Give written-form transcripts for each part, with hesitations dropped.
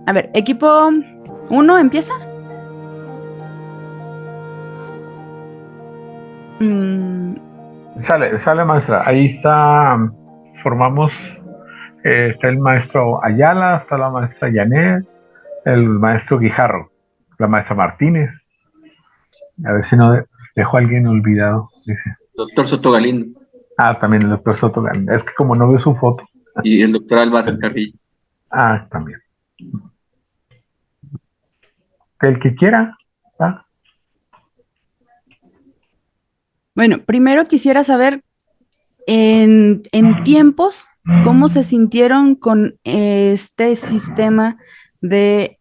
A ver, equipo 1 empieza. Mm, Sale maestra, ahí está, formamos, está el maestro Ayala, está la maestra Janet, el maestro Guijarro, la maestra Martínez, a ver si no dejo a alguien olvidado, dice. Doctor Soto Galindo También el doctor Soto Galindo, es que como no veo su foto, y el doctor Álvaro Carrillo. también, el que quiera, ¿va? bueno, primero quisiera saber en tiempos, ¿cómo se sintieron con este sistema de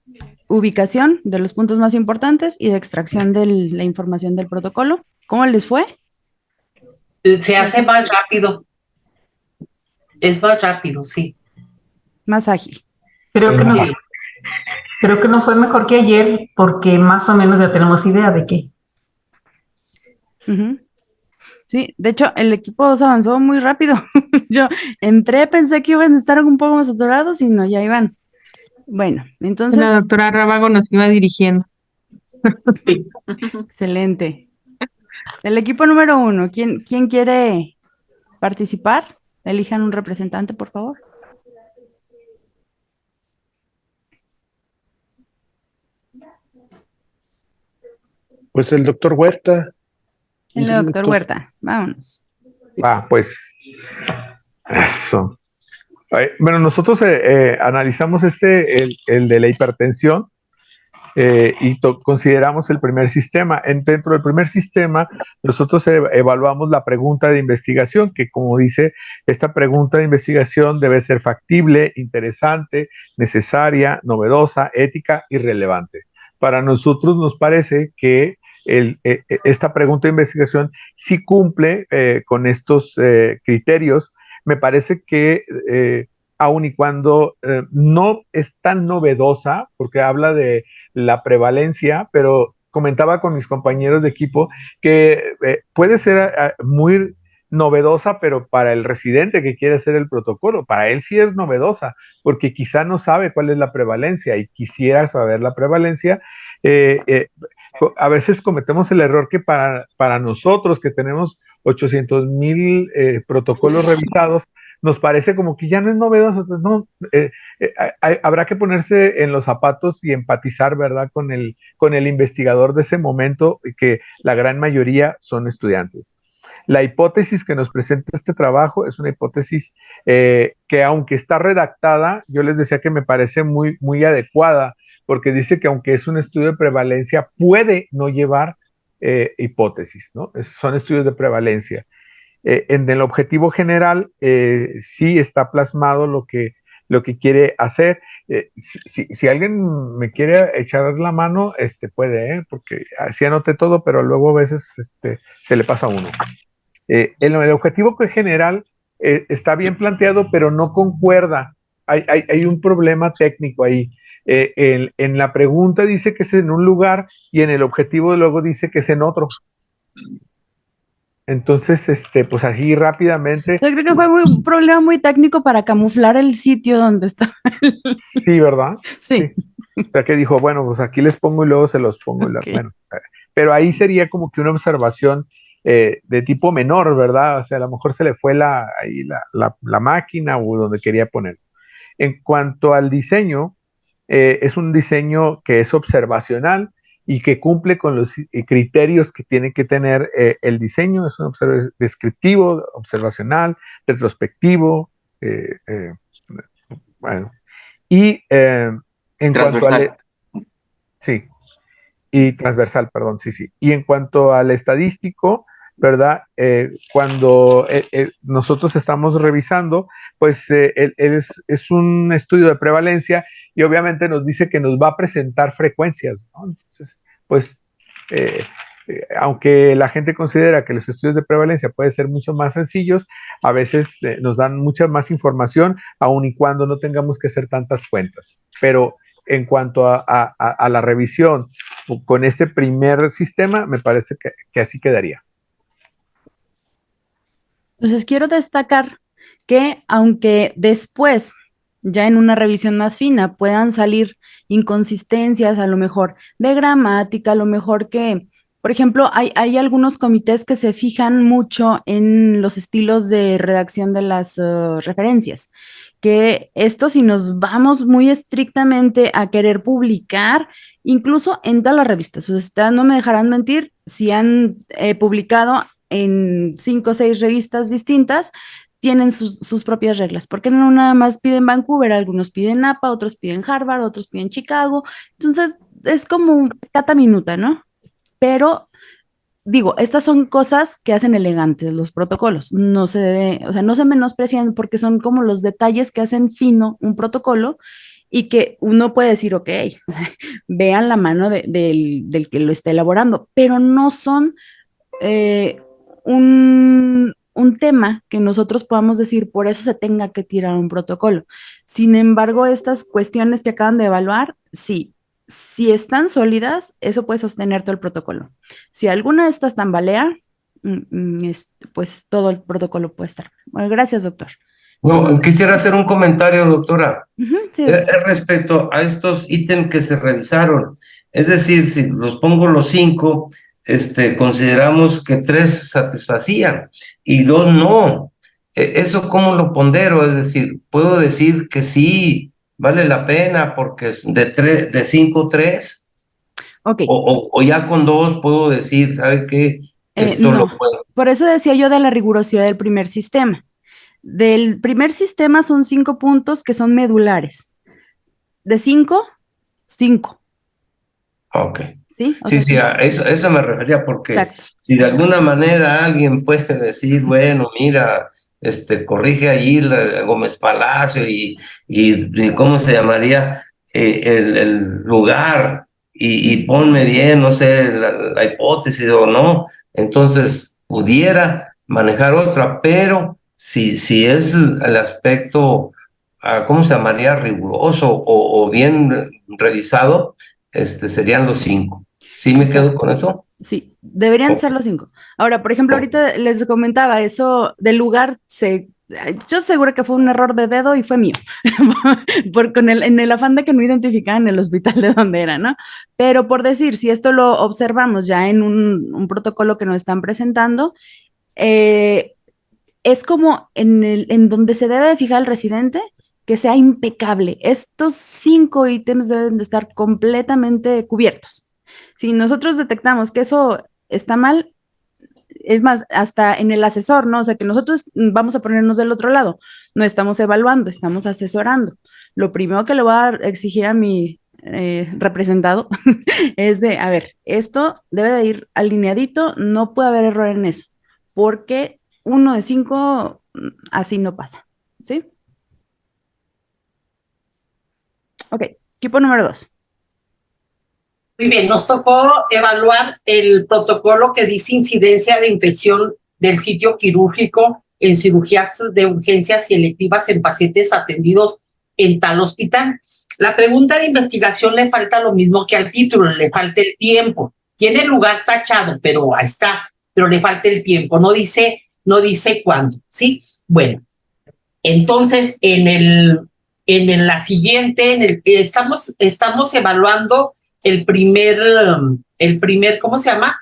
ubicación de los puntos más importantes y de extracción de la información del protocolo? ¿Cómo les fue? Se hace más rápido, es más rápido, sí. Más ágil. Creo que no, Sí. creo que no fue mejor que ayer porque más o menos ya tenemos idea de qué. Ujú. Sí, de hecho, el equipo 2 avanzó muy rápido. Yo entré, pensé que iban a estar un poco más saturados y no, ya iban. Bueno, La entonces, doctora Rábago nos iba dirigiendo. Sí. excelente. El equipo número 1, ¿quién quiere participar? Elijan un representante, por favor. Pues el doctor Huerta. El doctor Huerta, vámonos. Pues eso. Bueno, nosotros analizamos el de la hipertensión, y consideramos el primer sistema. Dentro del primer sistema, nosotros evaluamos la pregunta de investigación, que como dice, esta pregunta de investigación debe ser factible, interesante, necesaria, novedosa, ética y relevante. Para nosotros nos parece que esta pregunta de investigación sí cumple con estos criterios. Me parece que aun y cuando no es tan novedosa, porque habla de la prevalencia, pero comentaba con mis compañeros de equipo que puede ser muy novedosa, pero para el residente que quiere hacer el protocolo, para él sí es novedosa, porque quizá no sabe cuál es la prevalencia y quisiera saber la prevalencia. Eh, eh, a veces cometemos el error que para nosotros que tenemos 800,000 protocolos revisados, nos parece como que ya no es novedoso, pues no, habrá que ponerse en los zapatos y empatizar, ¿verdad?, con el investigador de ese momento, que la gran mayoría son estudiantes. La hipótesis que nos presenta este trabajo es una hipótesis que, aunque está redactada, yo les decía que me parece muy, muy adecuada, porque dice que aunque es un estudio de prevalencia, puede no llevar hipótesis, ¿no? Son estudios de prevalencia. En el objetivo general sí está plasmado lo que quiere hacer. Si alguien me quiere echar la mano, puede, porque así anoté todo, pero luego a veces se le pasa a uno. El objetivo general está bien planteado, pero no concuerda. Hay un problema técnico ahí. En la pregunta dice que es en un lugar y en el objetivo luego dice que es en otro. Entonces, pues así rápidamente. Yo creo que fue un problema muy técnico para camuflar el sitio donde está. Sí, ¿verdad? Sí. O sea, que dijo, bueno, pues aquí les pongo y luego se los pongo. Okay. Bueno, pero ahí sería como que una observación de tipo menor, ¿verdad? O sea, a lo mejor se le fue la máquina o donde quería poner. En cuanto al diseño, es un diseño que es observacional y que cumple con los criterios que tiene que tener el diseño. Es un descriptivo, observacional, retrospectivo, bueno. Y en cuanto al... Sí, y transversal, perdón, sí. Y en cuanto al estadístico, ¿verdad? Cuando nosotros estamos revisando, pues es un estudio de prevalencia y obviamente nos dice que nos va a presentar frecuencias, ¿no? Entonces, pues, aunque la gente considera que los estudios de prevalencia pueden ser mucho más sencillos, a veces nos dan mucha más información, aun y cuando no tengamos que hacer tantas cuentas. Pero en cuanto a la revisión con este primer sistema, me parece que así quedaría. Entonces quiero destacar que aunque después ya en una revisión más fina, puedan salir inconsistencias, a lo mejor de gramática, a lo mejor que, por ejemplo, hay algunos comités que se fijan mucho en los estilos de redacción de las referencias, que esto si nos vamos muy estrictamente a querer publicar, incluso en todas las revistas, ustedes no me dejarán mentir, si han publicado en 5 o 6 revistas distintas, tienen sus propias reglas, porque no nada más piden Vancouver, algunos piden Napa, otros piden Harvard, otros piden Chicago, entonces es como cata minuta, ¿no? Pero digo, estas son cosas que hacen elegantes los protocolos, no se debe, o sea, no se menosprecian porque son como los detalles que hacen fino un protocolo y que uno puede decir, ok, vean la mano del que lo está elaborando, pero no son eh, un tema que nosotros podamos decir, por eso se tenga que tirar un protocolo. Sin embargo, estas cuestiones que acaban de evaluar, sí, si están sólidas, eso puede sostener todo el protocolo. Si alguna de estas tambalea, pues todo el protocolo puede estar. Bueno, gracias, doctor. No, quisiera hacer un comentario, doctora, Sí, doctor. respecto a estos ítems que se revisaron. Es decir, si los pongo los 5, consideramos que 3 satisfacían y 2 no. ¿Eso cómo lo pondero? Es decir, puedo decir que sí, vale la pena porque es de 5, 3, Ok. o ya con 2 puedo decir, ¿sabe qué? Esto No, lo puedo. por eso decía yo de la rigurosidad del primer sistema. Del primer sistema son 5 puntos que son medulares. De 5, 5. Ok. ¿Sí? O Sí, sea, sí, a eso me refería, porque exacto. si de alguna manera alguien puede decir, bueno, mira, corrige allí Gómez Palacio y ¿cómo se llamaría? El lugar y ponme bien, no sé, la hipótesis o no, entonces pudiera manejar otra, pero si es el aspecto, ¿cómo se llamaría? Riguroso o bien revisado, serían los 5. ¿Sí me quedo Exacto. con eso? Sí, deberían Ok, ser los 5. Ahora, por ejemplo, ok. ahorita les comentaba eso del lugar, yo seguro que fue un error de dedo y fue mío, en el afán de que no identificaban el hospital de donde era, ¿no? Pero por decir, si esto lo observamos ya en un protocolo que nos están presentando, eh, es como en donde se debe de fijar el residente, que sea impecable. Estos 5 ítems deben de estar completamente cubiertos. Si nosotros detectamos que eso está mal, es más, hasta en el asesor, ¿no? O sea, que nosotros vamos a ponernos del otro lado, no estamos evaluando, estamos asesorando. Lo primero que le voy a exigir a mi representado es de, a ver, esto debe de ir alineadito, no puede haber error en eso, porque 1 de 5 así no pasa, ¿sí? Ok, equipo número 2. Muy bien, nos tocó evaluar el protocolo que dice incidencia de infección del sitio quirúrgico en cirugías de urgencias y electivas en pacientes atendidos en tal hospital. La pregunta de investigación le falta lo mismo que al título, le falta el tiempo. Tiene el lugar tachado, pero ahí está, pero le falta el tiempo, no dice cuándo, ¿sí? Bueno, entonces la siguiente, estamos evaluando el primer, ¿cómo se llama?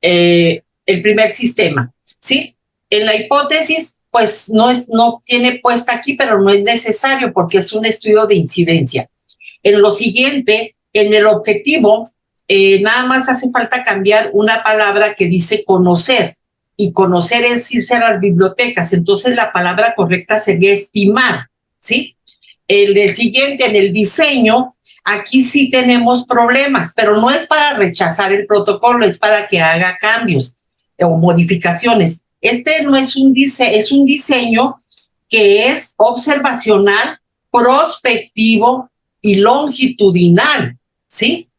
El primer sistema, ¿sí? En la hipótesis, pues no tiene puesta aquí, pero no es necesario porque es un estudio de incidencia. En lo siguiente, en el objetivo, nada más hace falta cambiar una palabra que dice conocer, y conocer es irse a las bibliotecas, entonces la palabra correcta sería estimar, ¿sí? El siguiente, en el diseño, aquí sí tenemos problemas, pero no es para rechazar el protocolo, es para que haga cambios o modificaciones. No es un diseño, es un diseño que es observacional, prospectivo y longitudinal, ¿sí?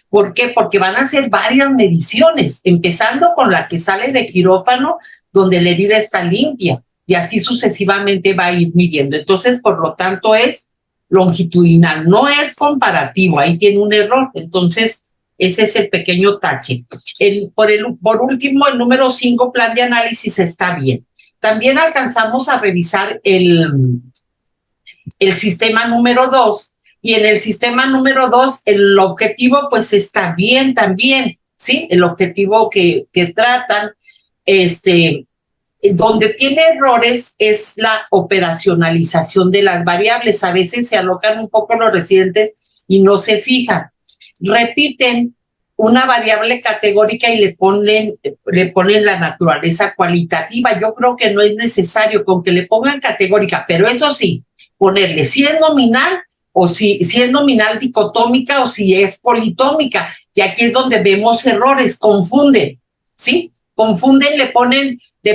¿Por qué? Porque van a hacer varias mediciones, empezando con la que sale de quirófano, donde la herida está limpia, y así sucesivamente va a ir midiendo. Entonces, por lo tanto, es longitudinal, no es comparativo, ahí tiene un error. Entonces, ese es el pequeño tache. Por último, el número 5, plan de análisis, está bien. También alcanzamos a revisar el sistema número 2, y en el sistema número 2 el objetivo pues está bien también, ¿sí? El objetivo que tratan, donde tiene errores es la operacionalización de las variables. A veces se alocan un poco los residentes y no se fijan. Repiten una variable categórica y le ponen la naturaleza cualitativa. Yo creo que no es necesario con que le pongan categórica, pero eso sí, ponerle si es nominal o si es nominal dicotómica o si es politómica. Y aquí es donde vemos errores, confunden, ¿sí? Confunden, le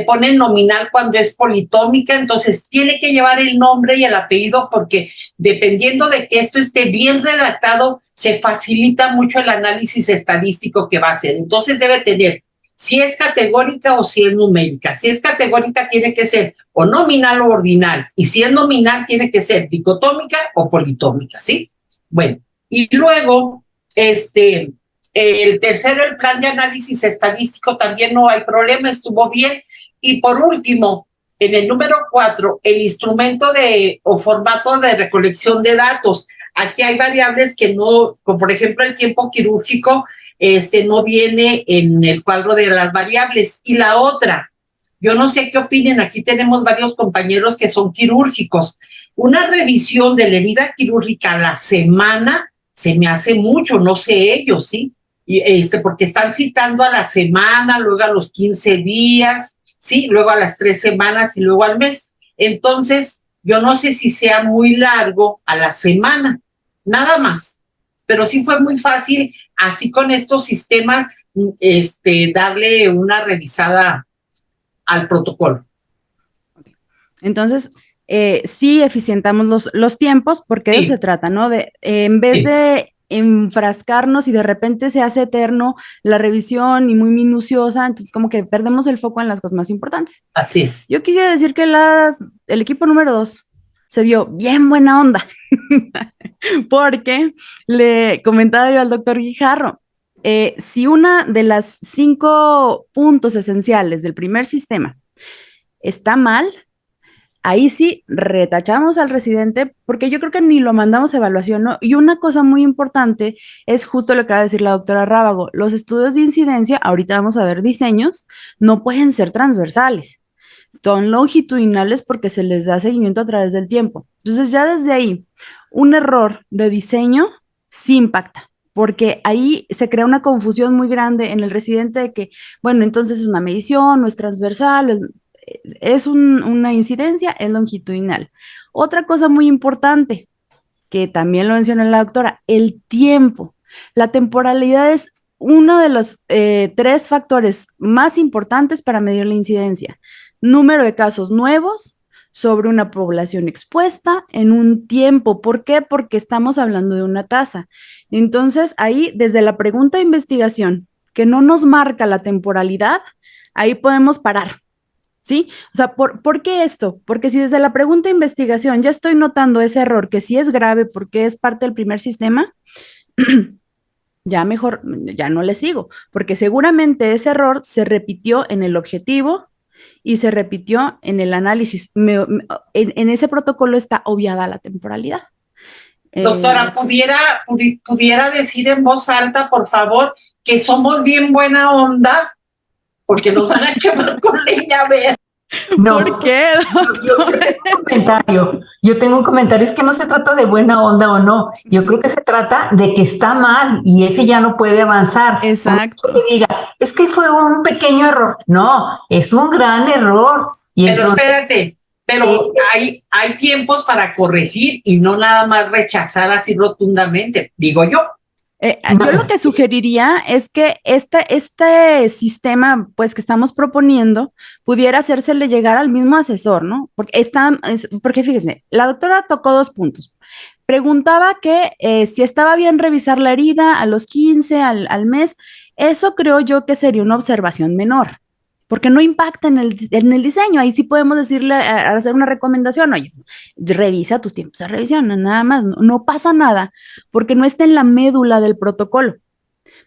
ponen nominal cuando es politómica, entonces tiene que llevar el nombre y el apellido porque dependiendo de que esto esté bien redactado, se facilita mucho el análisis estadístico que va a hacer. Entonces debe tener si es categórica o si es numérica. Si es categórica tiene que ser o nominal o ordinal, y si es nominal tiene que ser dicotómica o politómica, ¿sí? Bueno, y luego, el tercero, el plan de análisis estadístico, también no hay problema, estuvo bien. Y por último, en el número 4, el instrumento o formato de recolección de datos. Aquí hay variables que no, como por ejemplo el tiempo quirúrgico, no viene en el cuadro de las variables. Y la otra, yo no sé qué opinen, aquí tenemos varios compañeros que son quirúrgicos. Una revisión de la herida quirúrgica a la semana se me hace mucho, no sé ellos, ¿sí? Porque están citando a la semana, luego a los 15 días, ¿sí? Luego a las 3 semanas y luego al mes. Entonces, yo no sé si sea muy largo a la semana, nada más. Pero sí fue muy fácil, así con estos sistemas, darle una revisada al protocolo. Entonces, sí eficientamos los tiempos, porque de eso se trata, ¿no? En vez de enfrascarnos y de repente se hace eterno la revisión y muy minuciosa, entonces como que perdemos el foco en las cosas más importantes. Así es. Yo quisiera decir que el equipo número 2 se vio bien buena onda, porque le comentaba yo al doctor Guijarro, si una de las 5 puntos esenciales del primer sistema está mal, ahí sí retachamos al residente, porque yo creo que ni lo mandamos a evaluación, ¿no? Y una cosa muy importante es justo lo que va a decir la doctora Rábago, los estudios de incidencia, ahorita vamos a ver diseños, no pueden ser transversales, son longitudinales porque se les da seguimiento a través del tiempo. Entonces ya desde ahí, un error de diseño sí impacta, porque ahí se crea una confusión muy grande en el residente de que, bueno, entonces es una medición, no es transversal, es una incidencia, es longitudinal. Otra cosa muy importante, que también lo mencionó la doctora, el tiempo. La temporalidad es uno de los 3 factores más importantes para medir la incidencia. Número de casos nuevos sobre una población expuesta en un tiempo. ¿Por qué? Porque estamos hablando de una tasa. Entonces, ahí, desde la pregunta de investigación, que no nos marca la temporalidad, ahí podemos parar. ¿Sí? O sea, ¿por qué esto? Porque si desde la pregunta de investigación ya estoy notando ese error, que sí es grave porque es parte del primer sistema, ya mejor, ya no le sigo, porque seguramente ese error se repitió en el objetivo y se repitió en el análisis. En ese protocolo está obviada la temporalidad. Doctora, ¿pudiera decir en voz alta, por favor, que somos bien buena onda? Porque nos van a quemar con leña, a ver. No, ¿Por qué? Yo tengo un comentario, es que no se trata de buena onda o no, yo creo que se trata de que está mal y ese ya no puede avanzar. Exacto. Que diga, es que fue un pequeño error, no, es un gran error. Y pero entonces, espérate, pero hay tiempos para corregir y no nada más rechazar así rotundamente, digo yo. Yo lo que sugeriría es que este sistema, pues, que estamos proponiendo, pudiera hacérsele llegar al mismo asesor, ¿no? Porque fíjense, la doctora tocó 2 puntos. Preguntaba que si estaba bien revisar la herida a los 15, al mes. Eso creo yo que sería una observación menor, porque no impacta en el diseño. Ahí sí podemos decirle, hacer una recomendación, oye, revisa tus tiempos de revisión, nada más, no pasa nada, porque no está en la médula del protocolo,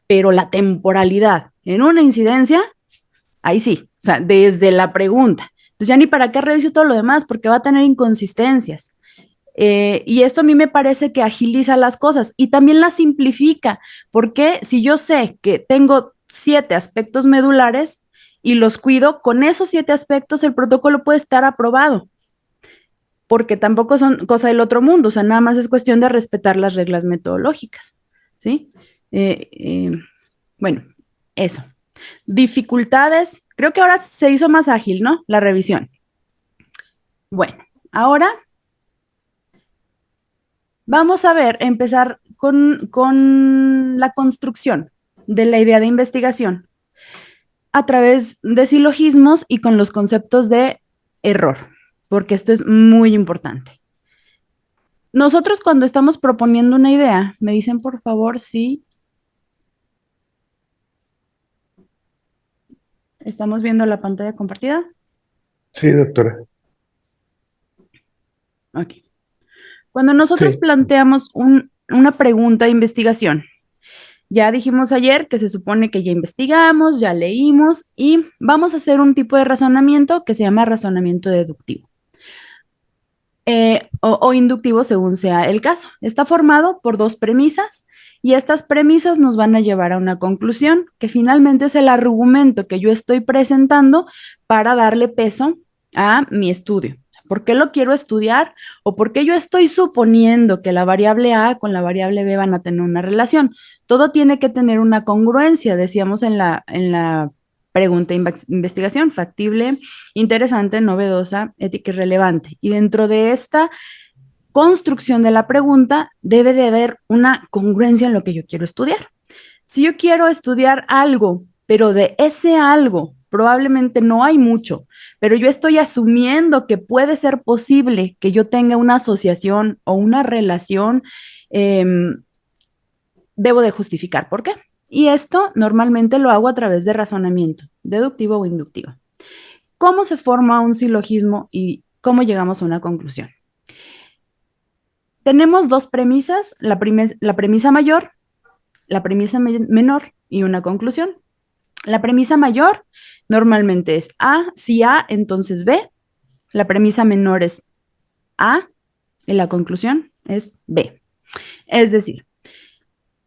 pero la temporalidad en una incidencia, ahí sí, o sea, desde la pregunta. Entonces ya ni para qué reviso todo lo demás, porque va a tener inconsistencias. Y esto a mí me parece que agiliza las cosas y también las simplifica, porque si yo sé que tengo 7 aspectos medulares y los cuido, con esos 7 aspectos el protocolo puede estar aprobado, porque tampoco son cosa del otro mundo, o sea, nada más es cuestión de respetar las reglas metodológicas, ¿sí? Bueno, eso. Dificultades, creo que ahora se hizo más ágil, ¿no? La revisión. Bueno, ahora vamos a ver, empezar con la construcción de la idea de investigación a través de silogismos y con los conceptos de error, porque esto es muy importante. Nosotros cuando estamos proponiendo una idea, me dicen por favor si estamos viendo la pantalla compartida. Sí, doctora. Ok. Cuando nosotros Sí. planteamos una pregunta de investigación, ya dijimos ayer que se supone que ya investigamos, ya leímos y vamos a hacer un tipo de razonamiento que se llama razonamiento deductivo. O inductivo según sea el caso. Está formado por 2 premisas y estas premisas nos van a llevar a una conclusión que finalmente es el argumento que yo estoy presentando para darle peso a mi estudio. ¿Por qué lo quiero estudiar? ¿O por qué yo estoy suponiendo que la variable A con la variable B van a tener una relación? Todo tiene que tener una congruencia, decíamos en la pregunta investigación, factible, interesante, novedosa, ética y relevante. Y dentro de esta construcción de la pregunta debe de haber una congruencia en lo que yo quiero estudiar. Si yo quiero estudiar algo, pero de ese algo probablemente no hay mucho, pero yo estoy asumiendo que puede ser posible que yo tenga una asociación o una relación, debo de justificar por qué. Y esto normalmente lo hago a través de razonamiento, deductivo o inductivo. ¿Cómo se forma un silogismo y cómo llegamos a una conclusión? Tenemos 2 premisas, la premisa mayor, la premisa menor y una conclusión. La premisa mayor normalmente es A, si A, entonces B. La premisa menor es A y la conclusión es B. Es decir,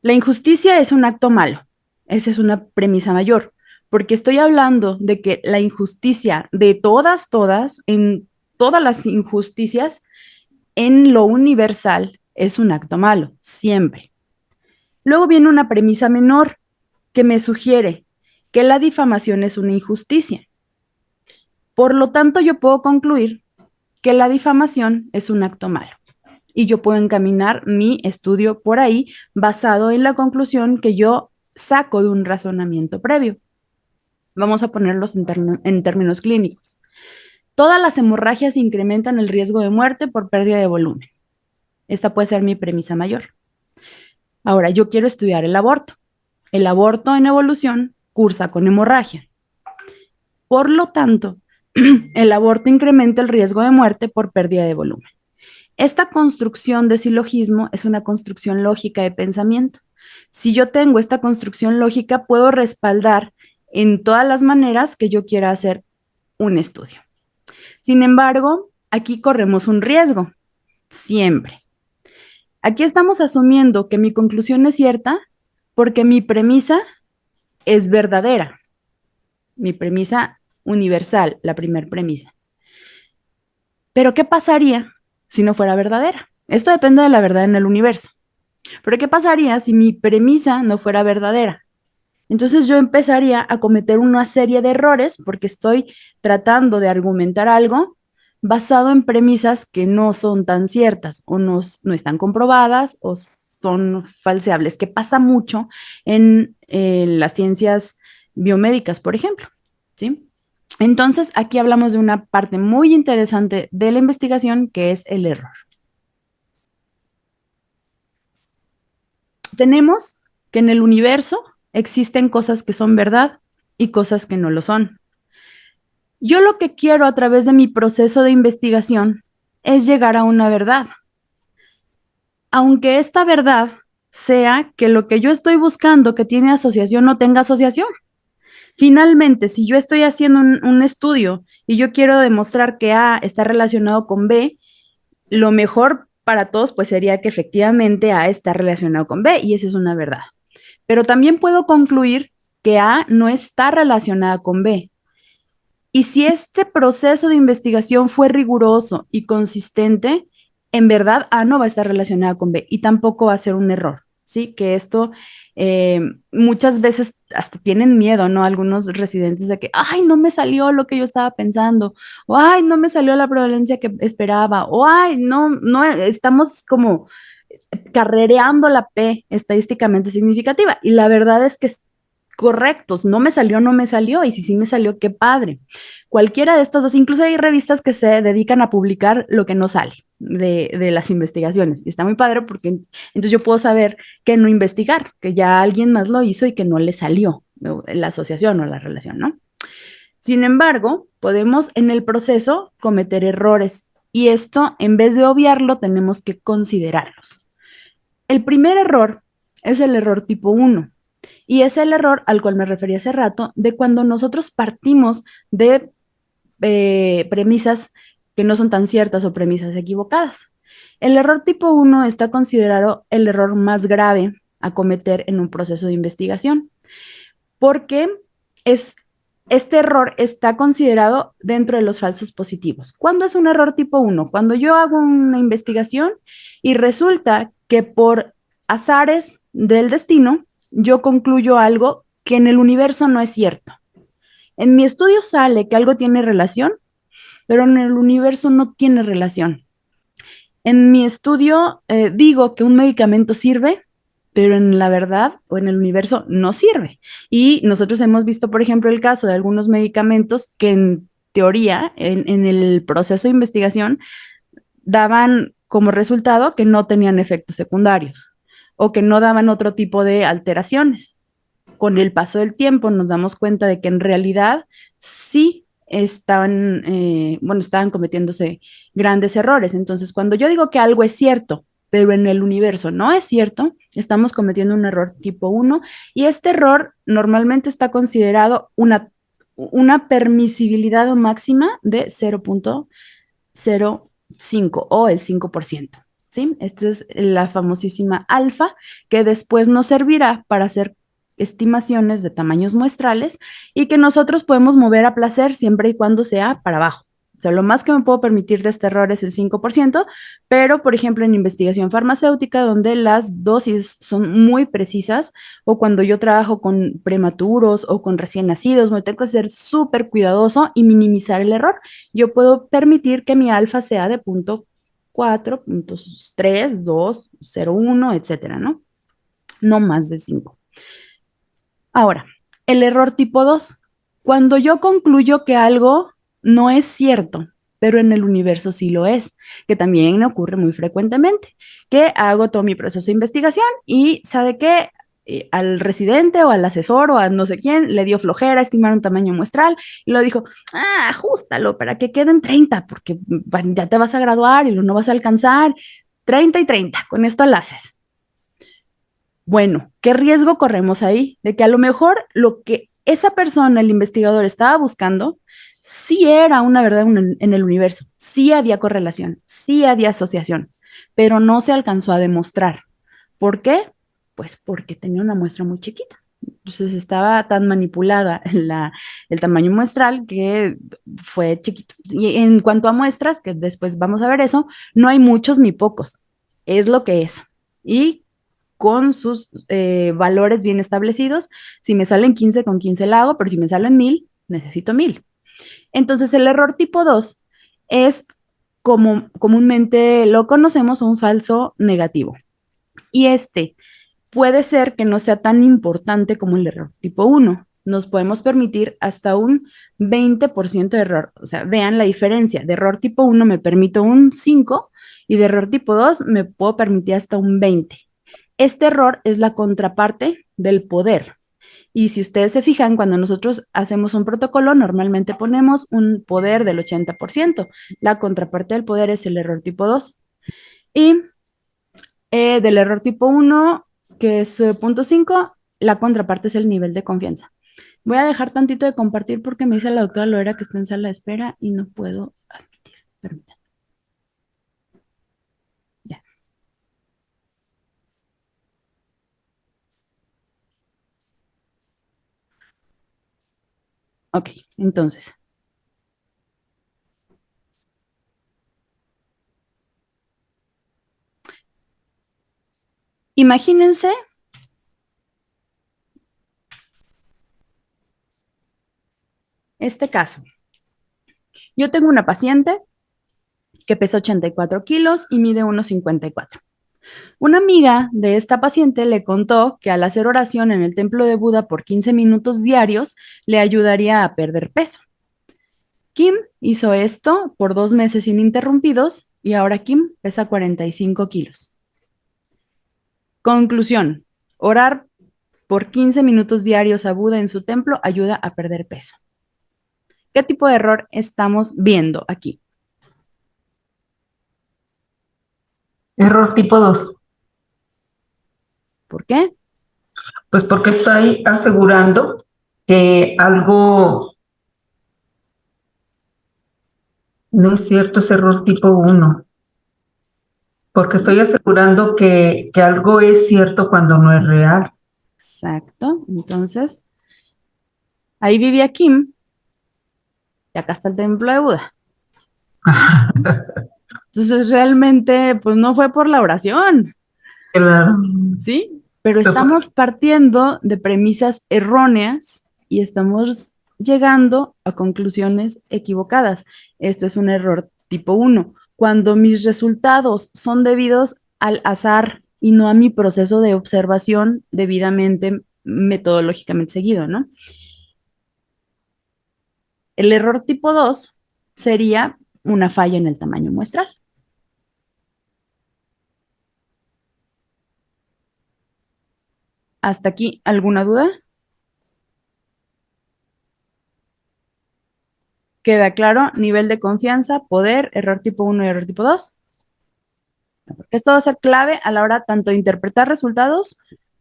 la injusticia es un acto malo. Esa es una premisa mayor, porque estoy hablando de que la injusticia de todas, en todas las injusticias, en lo universal, es un acto malo, siempre. Luego viene una premisa menor que me sugiere que la difamación es una injusticia. Por lo tanto, yo puedo concluir que la difamación es un acto malo. Y yo puedo encaminar mi estudio por ahí basado en la conclusión que yo saco de un razonamiento previo. Vamos a ponerlos en términos clínicos. Todas las hemorragias incrementan el riesgo de muerte por pérdida de volumen. Esta puede ser mi premisa mayor. Ahora, yo quiero estudiar el aborto. El aborto en evolución cursa con hemorragia. Por lo tanto, el aborto incrementa el riesgo de muerte por pérdida de volumen. Esta construcción de silogismo es una construcción lógica de pensamiento. Si yo tengo esta construcción lógica, puedo respaldar en todas las maneras que yo quiera hacer un estudio. Sin embargo, aquí corremos un riesgo, siempre. Aquí estamos asumiendo que mi conclusión es cierta porque mi premisa es verdadera. Mi premisa universal, la primera premisa. Pero ¿qué pasaría si no fuera verdadera? Esto depende de la verdad en el universo. Pero ¿qué pasaría si mi premisa no fuera verdadera? Entonces yo empezaría a cometer una serie de errores porque estoy tratando de argumentar algo basado en premisas que no son tan ciertas o no están comprobadas o son falseables, que pasa mucho en las ciencias biomédicas, por ejemplo, ¿sí? Entonces, aquí hablamos de una parte muy interesante de la investigación, que es el error. Tenemos que en el universo existen cosas que son verdad y cosas que no lo son. Yo lo que quiero a través de mi proceso de investigación es llegar a una verdad. Aunque esta verdad sea que lo que yo estoy buscando que tiene asociación no tenga asociación. Finalmente, si yo estoy haciendo un estudio y yo quiero demostrar que A está relacionado con B, lo mejor para todos, pues sería que efectivamente A está relacionado con B y esa es una verdad. Pero también puedo concluir que A no está relacionada con B. Y si este proceso de investigación fue riguroso y consistente, en verdad A no va a estar relacionada con B y tampoco va a ser un error, ¿sí? Que esto muchas veces hasta tienen miedo, ¿no? Algunos residentes de que, ay, no me salió lo que yo estaba pensando, o ay, no me salió la prevalencia que esperaba, o ay, no, estamos como carrereando la P estadísticamente significativa. Y la verdad es que correctos, no me salió, y si sí me salió, qué padre. Cualquiera de estos dos, incluso hay revistas que se dedican a publicar lo que no sale de las investigaciones, y está muy padre porque entonces yo puedo saber que no investigar, que ya alguien más lo hizo y que no le salió la asociación o la relación, ¿no? Sin embargo, podemos en el proceso cometer errores y esto, en vez de obviarlo, tenemos que considerarlos. El primer error es el error tipo 1. Y es el error al cual me referí hace rato, de cuando nosotros partimos de premisas que no son tan ciertas o premisas equivocadas. El error tipo 1 está considerado el error más grave a cometer en un proceso de investigación, porque este error está considerado dentro de los falsos positivos. ¿Cuándo es un error tipo 1? Cuando yo hago una investigación y resulta que por azares del destino, yo concluyo algo que en el universo no es cierto. En mi estudio sale que algo tiene relación, pero en el universo no tiene relación. En mi estudio digo que un medicamento sirve, pero en la verdad o en el universo no sirve. Y nosotros hemos visto, por ejemplo, el caso de algunos medicamentos que en teoría, en el proceso de investigación, daban como resultado que no tenían efectos secundarios o que no daban otro tipo de alteraciones. Con el paso del tiempo nos damos cuenta de que en realidad sí estaban cometiéndose grandes errores. Entonces, cuando yo digo que algo es cierto, pero en el universo no es cierto, estamos cometiendo un error tipo 1 y este error normalmente está considerado una permisibilidad máxima de 0.05 o el 5%. ¿Sí? Esta es la famosísima alfa que después nos servirá para hacer estimaciones de tamaños muestrales y que nosotros podemos mover a placer siempre y cuando sea para abajo. O sea, lo más que me puedo permitir de este error es el 5%, pero por ejemplo en investigación farmacéutica donde las dosis son muy precisas o cuando yo trabajo con prematuros o con recién nacidos, me tengo que ser súper cuidadoso y minimizar el error. Yo puedo permitir que mi alfa sea de 0.4, 0.3, 2, 0.1, etcétera, ¿no? No más de 5. Ahora, el error tipo 2. Cuando yo concluyo que algo no es cierto, pero en el universo sí lo es, que también ocurre muy frecuentemente, que hago todo mi proceso de investigación y ¿sabe qué? Al residente o al asesor o a no sé quién le dio flojera estimar un tamaño muestral y lo dijo, ajustalo para que queden 30, porque ya te vas a graduar y no vas a alcanzar 30 y 30, con esto lo haces. Bueno, ¿qué riesgo corremos ahí? De que a lo mejor lo que esa persona, el investigador, estaba buscando, sí era una verdad en el universo, sí había correlación, sí había asociación, pero no se alcanzó a demostrar. ¿Por qué? Pues porque tenía una muestra muy chiquita. Entonces estaba tan manipulada el tamaño muestral que fue chiquito. Y en cuanto a muestras, que después vamos a ver eso, no hay muchos ni pocos, es lo que es. Y con sus valores bien establecidos. Si me salen 15, con 15 la hago, pero si me salen 1000, necesito 1000. Entonces, el error tipo 2 es, como comúnmente lo conocemos, un falso negativo. Y este puede ser que no sea tan importante como el error tipo 1. Nos podemos permitir hasta un 20% de error. O sea, vean la diferencia. De error tipo 1 me permito un 5 y de error tipo 2 me puedo permitir hasta un 20. Este error es la contraparte del poder. Y si ustedes se fijan, cuando nosotros hacemos un protocolo, normalmente ponemos un poder del 80%. La contraparte del poder es el error tipo 2. Y del error tipo 1, que es 0.5, la contraparte es el nivel de confianza. Voy a dejar tantito de compartir porque me dice la doctora Loera que está en sala de espera y no puedo admitir. Permítanme. Ya. Ok, entonces. Imagínense este caso. Yo tengo una paciente que pesa 84 kilos y mide 1,54. Una amiga de esta paciente le contó que al hacer oración en el templo de Buda por 15 minutos diarios le ayudaría a perder peso. Kim hizo esto por 2 meses ininterrumpidos y ahora Kim pesa 45 kilos. Conclusión, orar por 15 minutos diarios a Buda en su templo ayuda a perder peso. ¿Qué tipo de error estamos viendo aquí? Error tipo 2. ¿Por qué? Pues porque estoy asegurando que algo no es cierto, es error tipo 1. Porque estoy asegurando que algo es cierto cuando no es real. Exacto. Entonces, ahí vivía Kim y acá está el templo de Buda. Entonces, realmente, pues no fue por la oración, Claro. ¿sí? Pero estamos partiendo de premisas erróneas y estamos llegando a conclusiones equivocadas. Esto es un error tipo 1. Cuando mis resultados son debidos al azar y no a mi proceso de observación debidamente, metodológicamente seguido, ¿no? El error tipo 2 sería una falla en el tamaño muestral. ¿Hasta aquí alguna duda? ¿Queda claro? Nivel de confianza, poder, error tipo 1 y error tipo 2. Esto va a ser clave a la hora tanto de interpretar resultados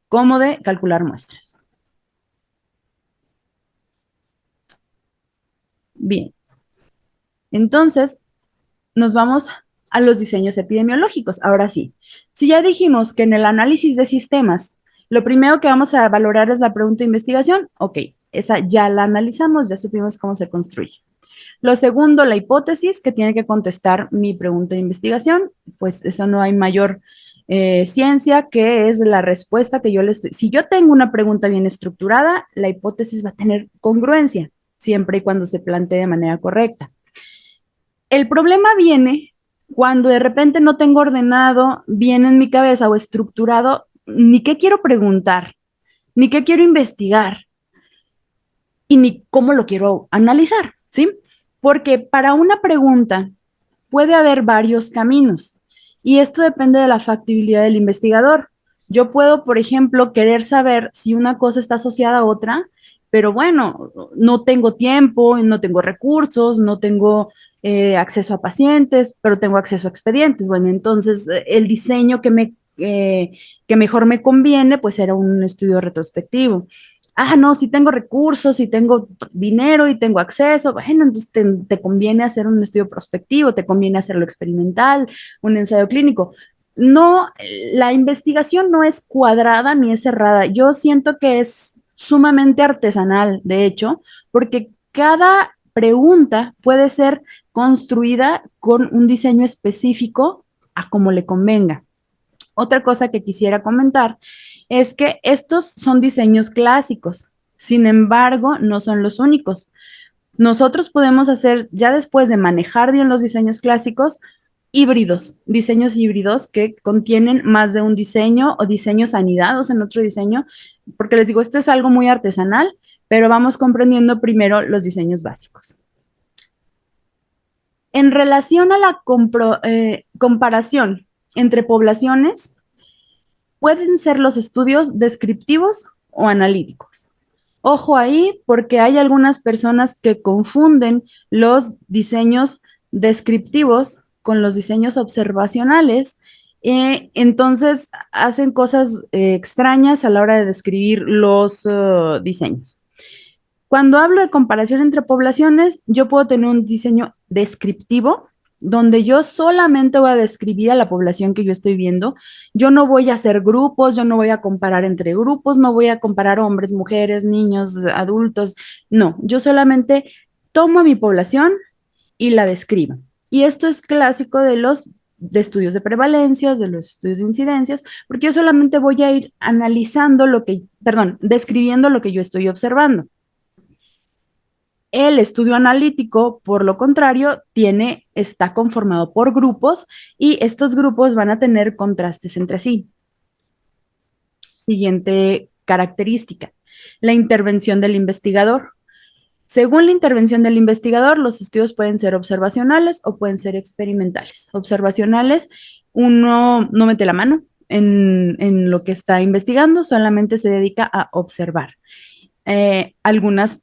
como de calcular muestras. Bien. Entonces, nos vamos a los diseños epidemiológicos. Ahora sí, si ya dijimos que en el análisis de sistemas, lo primero que vamos a valorar es la pregunta de investigación, ok, esa ya la analizamos, ya supimos cómo se construye. Lo segundo, la hipótesis que tiene que contestar mi pregunta de investigación, pues eso no hay mayor ciencia que es la respuesta que yo le estoy. Si yo tengo una pregunta bien estructurada, la hipótesis va a tener congruencia, siempre y cuando se plantee de manera correcta. El problema viene cuando de repente no tengo ordenado bien en mi cabeza o estructurado ni qué quiero preguntar, ni qué quiero investigar y ni cómo lo quiero analizar, ¿sí? Porque para una pregunta puede haber varios caminos y esto depende de la factibilidad del investigador. Yo puedo, por ejemplo, querer saber si una cosa está asociada a otra, pero bueno, no tengo tiempo, no tengo recursos, no tengo acceso a pacientes, pero tengo acceso a expedientes. Bueno, entonces el diseño que mejor me conviene, pues era un estudio retrospectivo. Ah, no, si tengo recursos, si tengo dinero y tengo acceso, bueno, entonces te conviene hacer un estudio prospectivo, te conviene hacerlo experimental, un ensayo clínico. No, la investigación no es cuadrada ni es cerrada. Yo siento que es sumamente artesanal, de hecho, porque cada pregunta puede ser construida con un diseño específico a como le convenga. Otra cosa que quisiera comentar es que estos son diseños clásicos, sin embargo, no son los únicos. Nosotros podemos hacer, ya después de manejar bien los diseños clásicos, híbridos, diseños híbridos que contienen más de un diseño o diseños anidados en otro diseño, porque les digo, esto es algo muy artesanal, pero vamos comprendiendo primero los diseños básicos. En relación a la comparación entre poblaciones, pueden ser los estudios descriptivos o analíticos. Ojo ahí, porque hay algunas personas que confunden los diseños descriptivos con los diseños observacionales, entonces hacen cosas extrañas a la hora de describir los diseños. Cuando hablo de comparación entre poblaciones, yo puedo tener un diseño descriptivo donde yo solamente voy a describir a la población que yo estoy viendo. Yo no voy a hacer grupos, yo no voy a comparar entre grupos, no voy a comparar hombres, mujeres, niños, adultos. No, yo solamente tomo a mi población y la describo. Y esto es clásico de los de estudios de prevalencias, de los estudios de incidencias, porque yo solamente voy a ir analizando lo que, perdón, describiendo lo que yo estoy observando. El estudio analítico, por lo contrario, está conformado por grupos y estos grupos van a tener contrastes entre sí. Siguiente característica, la intervención del investigador. Según la intervención del investigador, los estudios pueden ser observacionales o pueden ser experimentales. Observacionales, uno no mete la mano en lo que está investigando, solamente se dedica a observar. Algunas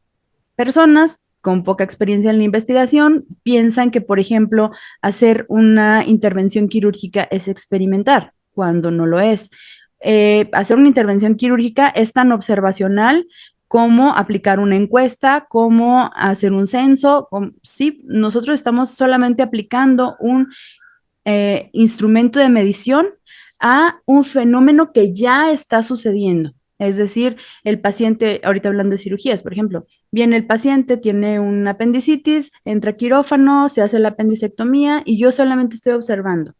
personas con poca experiencia en la investigación piensan que, por ejemplo, hacer una intervención quirúrgica es experimentar, cuando no lo es. Hacer una intervención quirúrgica es tan observacional como aplicar una encuesta, como hacer un censo. Sí, nosotros estamos solamente aplicando un instrumento de medición a un fenómeno que ya está sucediendo. Es decir, el paciente, ahorita hablando de cirugías, por ejemplo, viene el paciente, tiene un apendicitis, entra a quirófano, se hace la apendicectomía y yo solamente estoy observando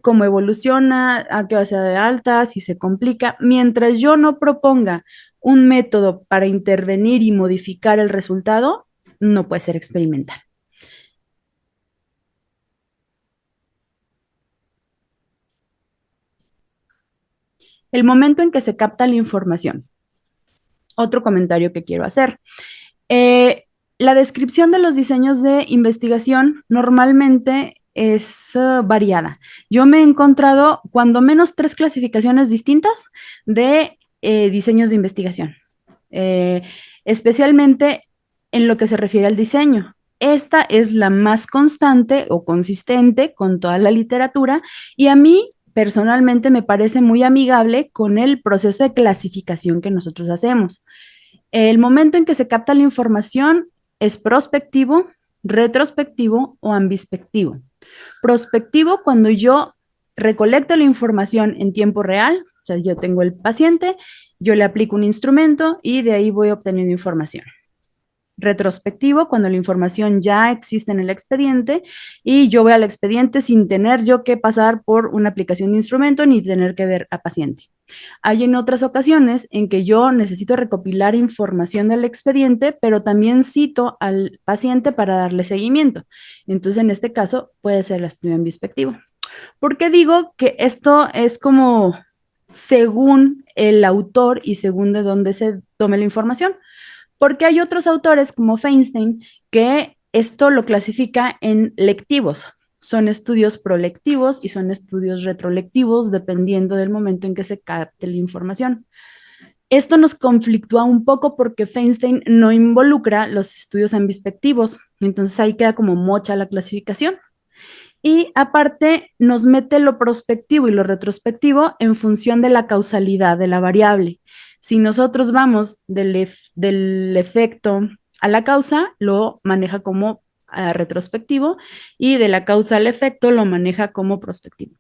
cómo evoluciona, a qué base de alta, si se complica. Mientras yo no proponga un método para intervenir y modificar el resultado, no puede ser experimental. El momento en que se capta la información. Otro comentario que quiero hacer. La descripción de los diseños de investigación normalmente es variada. Yo me he encontrado cuando menos 3 clasificaciones distintas de diseños de investigación, eh, especialmente en lo que se refiere al diseño. Esta es la más constante o consistente con toda la literatura y a mí personalmente me parece muy amigable con el proceso de clasificación que nosotros hacemos. El momento en que se capta la información es prospectivo, retrospectivo o ambispectivo. Prospectivo cuando yo recolecto la información en tiempo real, o sea, yo tengo el paciente, yo le aplico un instrumento y de ahí voy obteniendo información. Retrospectivo, cuando la información ya existe en el expediente y yo voy al expediente sin tener yo que pasar por una aplicación de instrumento ni tener que ver a paciente. Hay en otras ocasiones en que yo necesito recopilar información del expediente, pero también cito al paciente para darle seguimiento. Entonces, en este caso, puede ser el estudio introspectivo. ¿Por qué digo que esto es como según el autor y según de dónde se tome la información? Porque hay otros autores como Feinstein que esto lo clasifica en lectivos. Son estudios prolectivos y son estudios retrolectivos dependiendo del momento en que se capte la información. Esto nos conflictúa un poco porque Feinstein no involucra los estudios ambispectivos, entonces ahí queda como mocha la clasificación. Y aparte nos mete lo prospectivo y lo retrospectivo en función de la causalidad de la variable. Si nosotros vamos del efecto a la causa, lo maneja como retrospectivo y de la causa al efecto lo maneja como prospectivo.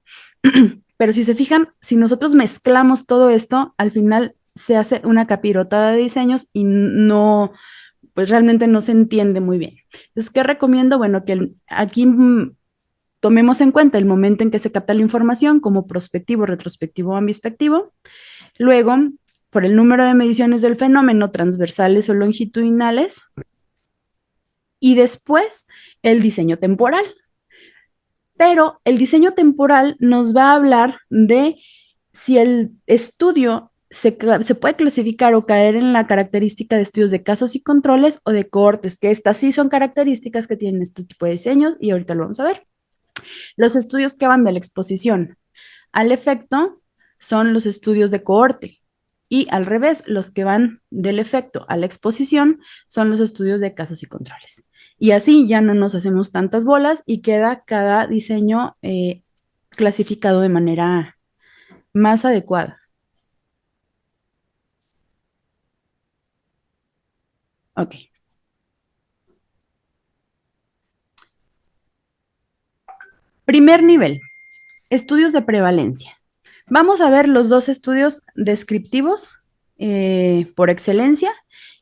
Pero si se fijan, si nosotros mezclamos todo esto, al final se hace una capirotada de diseños y no, pues realmente no se entiende muy bien. Entonces, ¿qué recomiendo? Bueno, que aquí tomemos en cuenta el momento en que se capta la información como prospectivo, retrospectivo o ambispectivo. Luego, por el número de mediciones del fenómeno, transversales o longitudinales. Y después, el diseño temporal. Pero el diseño temporal nos va a hablar de si el estudio se puede clasificar o caer en la característica de estudios de casos y controles o de cohortes, que estas sí son características que tienen este tipo de diseños y ahorita lo vamos a ver. Los estudios que van de la exposición al efecto son los estudios de cohorte y al revés, los que van del efecto a la exposición son los estudios de casos y controles. Y así ya no nos hacemos tantas bolas y queda cada diseño clasificado de manera más adecuada. Ok. Primer nivel, estudios de prevalencia. Vamos a ver los dos estudios descriptivos por excelencia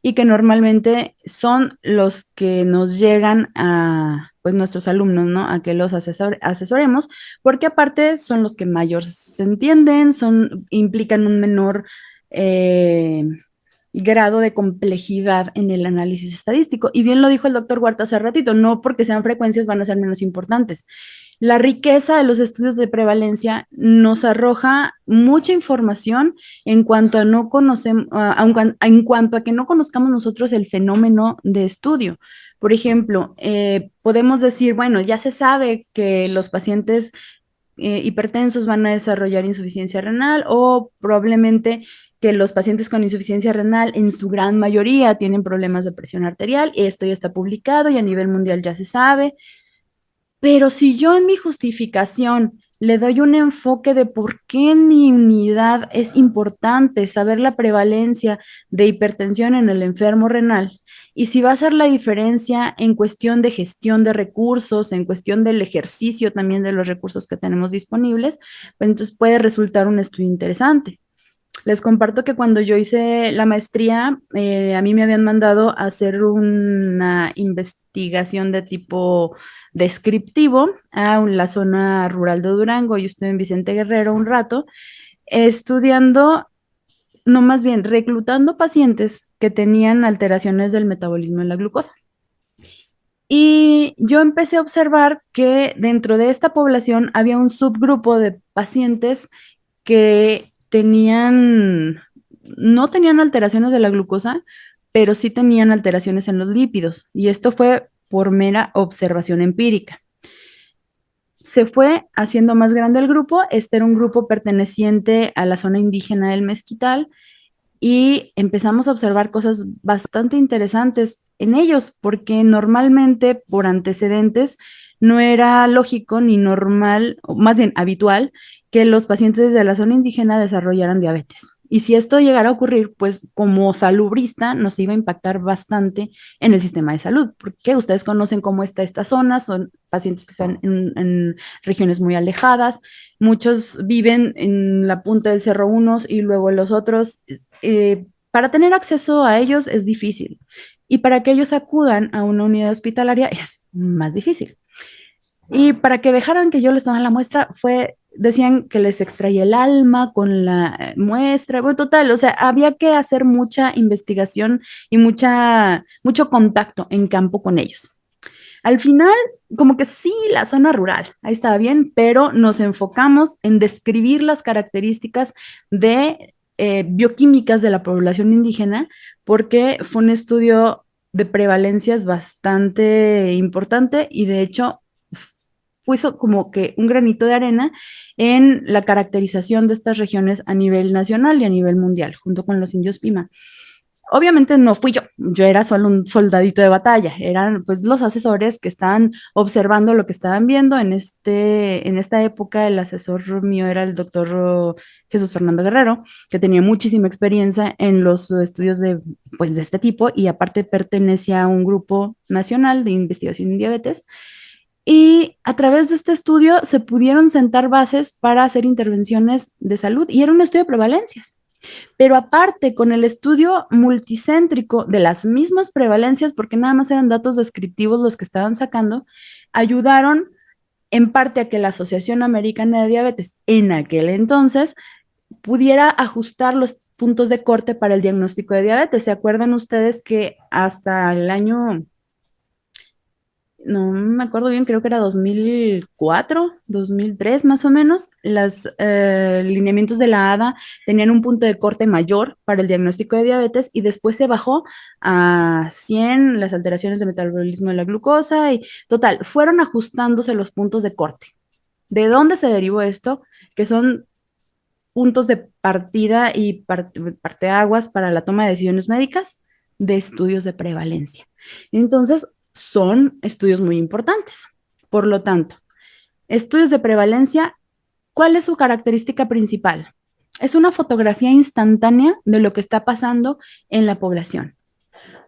y que normalmente son los que nos llegan a pues, nuestros alumnos, ¿no? A que los asesoremos, porque aparte son los que mayor se entienden, implican un menor grado de complejidad en el análisis estadístico. Y bien lo dijo el doctor Huerta hace ratito, no porque sean frecuencias van a ser menos importantes. La riqueza de los estudios de prevalencia nos arroja mucha información en cuanto a en cuanto a que no conozcamos nosotros el fenómeno de estudio. Por ejemplo, podemos decir, bueno, ya se sabe que los pacientes hipertensos van a desarrollar insuficiencia renal o probablemente que los pacientes con insuficiencia renal en su gran mayoría tienen problemas de presión arterial. Esto ya está publicado y a nivel mundial ya se sabe. Pero si yo en mi justificación le doy un enfoque de por qué en mi unidad es importante saber la prevalencia de hipertensión en el enfermo renal, y si va a ser la diferencia en cuestión de gestión de recursos, en cuestión del ejercicio también de los recursos que tenemos disponibles, pues entonces puede resultar un estudio interesante. Les comparto que cuando yo hice la maestría, a mí me habían mandado a hacer una investigación de tipo descriptivo a la zona rural de Durango. Yo estuve en Vicente Guerrero un rato, estudiando, no más bien, reclutando pacientes que tenían alteraciones del metabolismo de la glucosa. Y yo empecé a observar que dentro de esta población había un subgrupo de pacientes que no tenían alteraciones de la glucosa, pero sí tenían alteraciones en los lípidos. Y esto fue por mera observación empírica. Se fue haciendo más grande el grupo. Este era un grupo perteneciente a la zona indígena del Mezquital y empezamos a observar cosas bastante interesantes en ellos, porque normalmente por antecedentes no era lógico ni normal, o más bien habitual, que los pacientes de la zona indígena desarrollaran diabetes. Y si esto llegara a ocurrir, pues como salubrista nos iba a impactar bastante en el sistema de salud, porque ustedes conocen cómo está esta zona, son pacientes que están en regiones muy alejadas, muchos viven en la punta del Cerro unos y luego los otros. Para tener acceso a ellos es difícil y para que ellos acudan a una unidad hospitalaria es más difícil. Y para que dejaran que yo les tomara la muestra decían que les extraía el alma con la muestra, bueno, total, o sea, había que hacer mucha investigación y mucho contacto en campo con ellos. Al final, como que sí, la zona rural, ahí estaba bien, pero nos enfocamos en describir las características de bioquímicas de la población indígena, porque fue un estudio de prevalencias bastante importante y de hecho puso como que un granito de arena en la caracterización de estas regiones a nivel nacional y a nivel mundial, junto con los indios Pima. Obviamente no fui yo era solo un soldadito de batalla, eran pues los asesores que estaban observando lo que estaban viendo. En esta época el asesor mío era el doctor Jesús Fernando Guerrero, que tenía muchísima experiencia en los estudios de este tipo y aparte pertenecía a un grupo nacional de investigación en diabetes. Y a través de este estudio se pudieron sentar bases para hacer intervenciones de salud y era un estudio de prevalencias. Pero aparte, con el estudio multicéntrico de las mismas prevalencias, porque nada más eran datos descriptivos los que estaban sacando, ayudaron en parte a que la Asociación Americana de Diabetes en aquel entonces pudiera ajustar los puntos de corte para el diagnóstico de diabetes. ¿Se acuerdan ustedes que hasta el año, no me acuerdo bien, creo que era 2004, 2003 más o menos, los lineamientos de la ADA tenían un punto de corte mayor para el diagnóstico de diabetes y después se bajó a 100 las alteraciones de metabolismo de la glucosa y total, fueron ajustándose los puntos de corte. ¿De dónde se derivó esto? Que son puntos de partida y parteaguas para la toma de decisiones médicas de estudios de prevalencia. Entonces, son estudios muy importantes. Por lo tanto, estudios de prevalencia, ¿cuál es su característica principal? Es una fotografía instantánea de lo que está pasando en la población.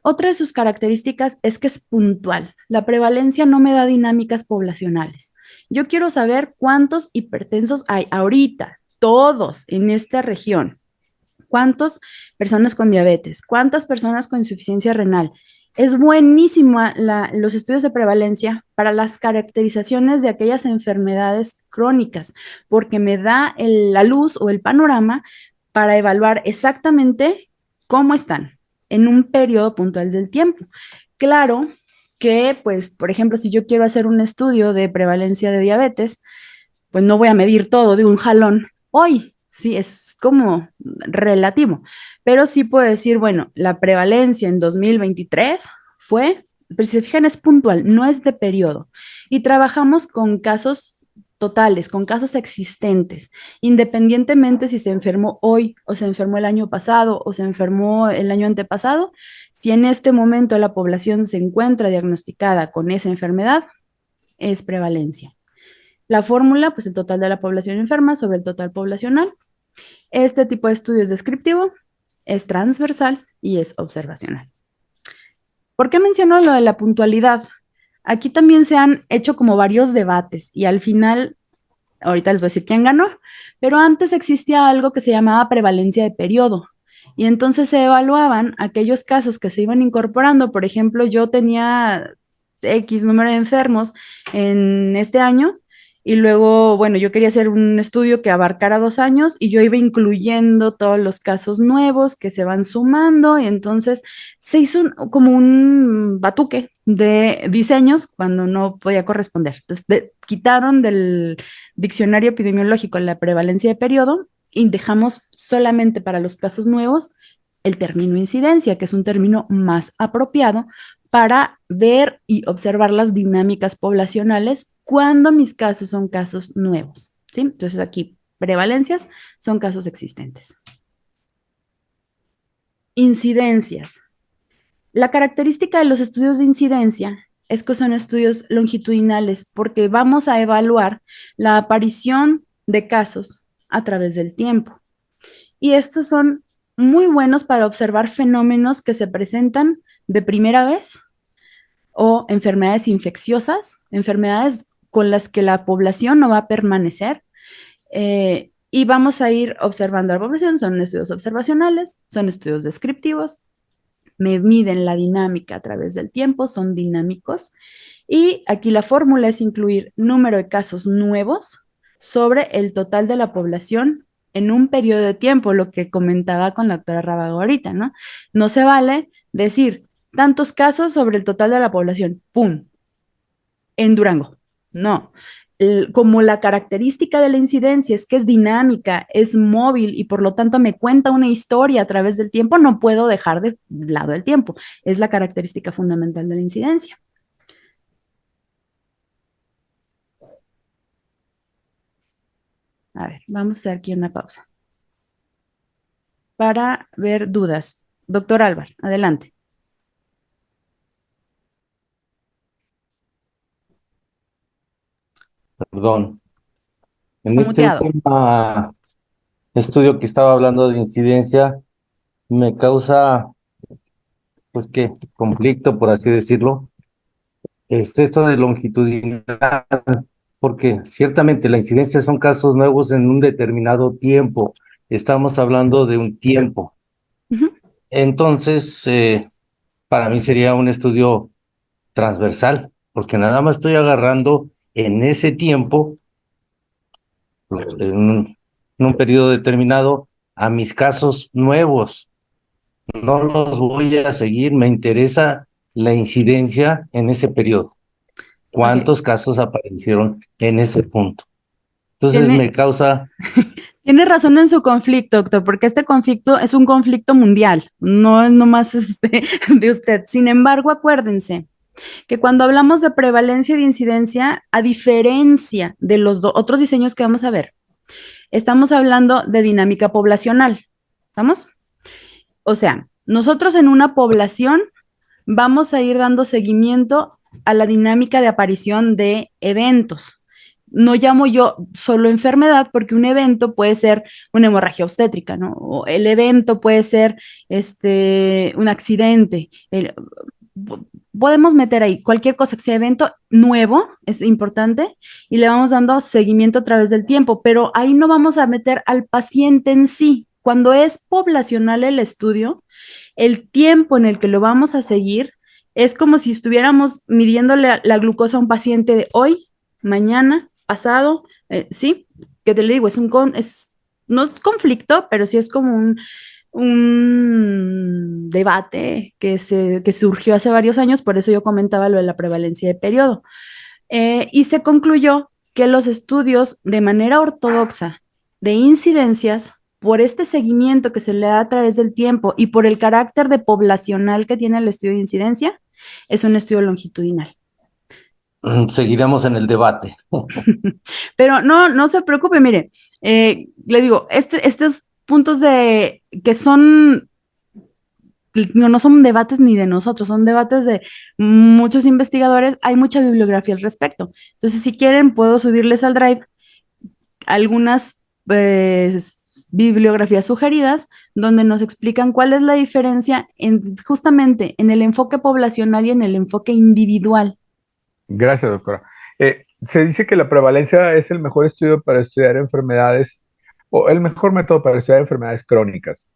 Otra de sus características es que es puntual. La prevalencia no me da dinámicas poblacionales. Yo quiero saber cuántos hipertensos hay ahorita, todos en esta región. ¿Cuántas personas con diabetes? ¿Cuántas personas con insuficiencia renal? Es buenísima los estudios de prevalencia para las caracterizaciones de aquellas enfermedades crónicas, porque me da la luz o el panorama para evaluar exactamente cómo están en un periodo puntual del tiempo. Claro que, pues, por ejemplo, si yo quiero hacer un estudio de prevalencia de diabetes, pues no voy a medir todo de un jalón hoy, sí, es como relativo, pero sí puedo decir, bueno, la prevalencia en 2023 fue, pero si se fijan, es puntual, no es de periodo, y trabajamos con casos totales, con casos existentes, independientemente si se enfermó hoy o se enfermó el año pasado o se enfermó el año antepasado, si en este momento la población se encuentra diagnosticada con esa enfermedad, es prevalencia. La fórmula, pues el total de la población enferma sobre el total poblacional. Este tipo de estudio es descriptivo, es transversal y es observacional. ¿Por qué menciono lo de la puntualidad? Aquí también se han hecho como varios debates y al final, ahorita les voy a decir quién ganó, pero antes existía algo que se llamaba prevalencia de periodo. Y entonces se evaluaban aquellos casos que se iban incorporando. Por ejemplo, yo tenía X número de enfermos en este año y luego, bueno, yo quería hacer un estudio que abarcara 2 años y yo iba incluyendo todos los casos nuevos que se van sumando y entonces se hizo como un batuque de diseños cuando no podía corresponder. Entonces, quitaron del diccionario epidemiológico la prevalencia de periodo y dejamos solamente para los casos nuevos el término incidencia, que es un término más apropiado para ver y observar las dinámicas poblacionales cuando mis casos son casos nuevos, ¿sí? Entonces aquí prevalencias son casos existentes. Incidencias. La característica de los estudios de incidencia es que son estudios longitudinales porque vamos a evaluar la aparición de casos a través del tiempo. Y estos son muy buenos para observar fenómenos que se presentan de primera vez o enfermedades infecciosas, enfermedades con las que la población no va a permanecer. Y vamos a ir observando a la población, son estudios observacionales, son estudios descriptivos, me miden la dinámica a través del tiempo, son dinámicos. Y aquí la fórmula es incluir número de casos nuevos sobre el total de la población en un periodo de tiempo, lo que comentaba con la doctora Rábago ahorita, ¿no? No se vale decir tantos casos sobre el total de la población, ¡pum!, en Durango. No. Como la característica de la incidencia es que es dinámica, es móvil y por lo tanto me cuenta una historia a través del tiempo, no puedo dejar de lado el tiempo. Es la característica fundamental de la incidencia. A ver, vamos a hacer aquí una pausa para ver dudas. Doctor Álvaro, adelante. Perdón. En este Muteado. último estudio que estaba hablando de incidencia, me causa, pues, ¿qué? Conflicto, por así decirlo. Es esto de longitudinal, porque ciertamente la incidencia son casos nuevos en un determinado tiempo. Estamos hablando de un tiempo. Ujú. Entonces, para mí sería un estudio transversal, porque nada más estoy agarrando en ese tiempo, en un periodo determinado, a mis casos nuevos. No los voy a seguir, me interesa la incidencia en ese periodo. Ok. ¿Cuántos casos aparecieron en ese punto? Entonces Tiene, me causa, tiene razón en su conflicto, doctor, porque este conflicto es un conflicto mundial, no es nomás de usted. Sin embargo, acuérdense que cuando hablamos de prevalencia y de incidencia, a diferencia de los otros diseños que vamos a ver, estamos hablando de dinámica poblacional. ¿Estamos? O sea, nosotros en una población vamos a ir dando seguimiento a la dinámica de aparición de eventos. No llamo yo solo enfermedad porque un evento puede ser una hemorragia obstétrica, ¿no? O el evento puede ser un accidente. podemos meter ahí cualquier cosa que sea evento nuevo, es importante, y le vamos dando seguimiento a través del tiempo, pero ahí no vamos a meter al paciente en sí. Cuando es poblacional el estudio, el tiempo en el que lo vamos a seguir es como si estuviéramos midiéndole la glucosa a un paciente de hoy, mañana, pasado, ¿sí? Que te le digo, no es conflicto, pero sí es como un debate que surgió hace varios años, por eso yo comentaba lo de la prevalencia de periodo. Y se concluyó que los estudios de manera ortodoxa de incidencias, por este seguimiento que se le da a través del tiempo y por el carácter de poblacional que tiene el estudio de incidencia, es un estudio longitudinal. Seguiremos en el debate. Pero no se preocupe, mire, le digo, estos puntos que son, no son debates ni de nosotros, son debates de muchos investigadores, hay mucha bibliografía al respecto. Entonces, si quieren, puedo subirles al Drive algunas bibliografías sugeridas donde nos explican cuál es la diferencia justamente en el enfoque poblacional y en el enfoque individual. Gracias, doctora. Se dice que la prevalencia es el mejor estudio para estudiar enfermedades, o el mejor método para estudiar enfermedades crónicas.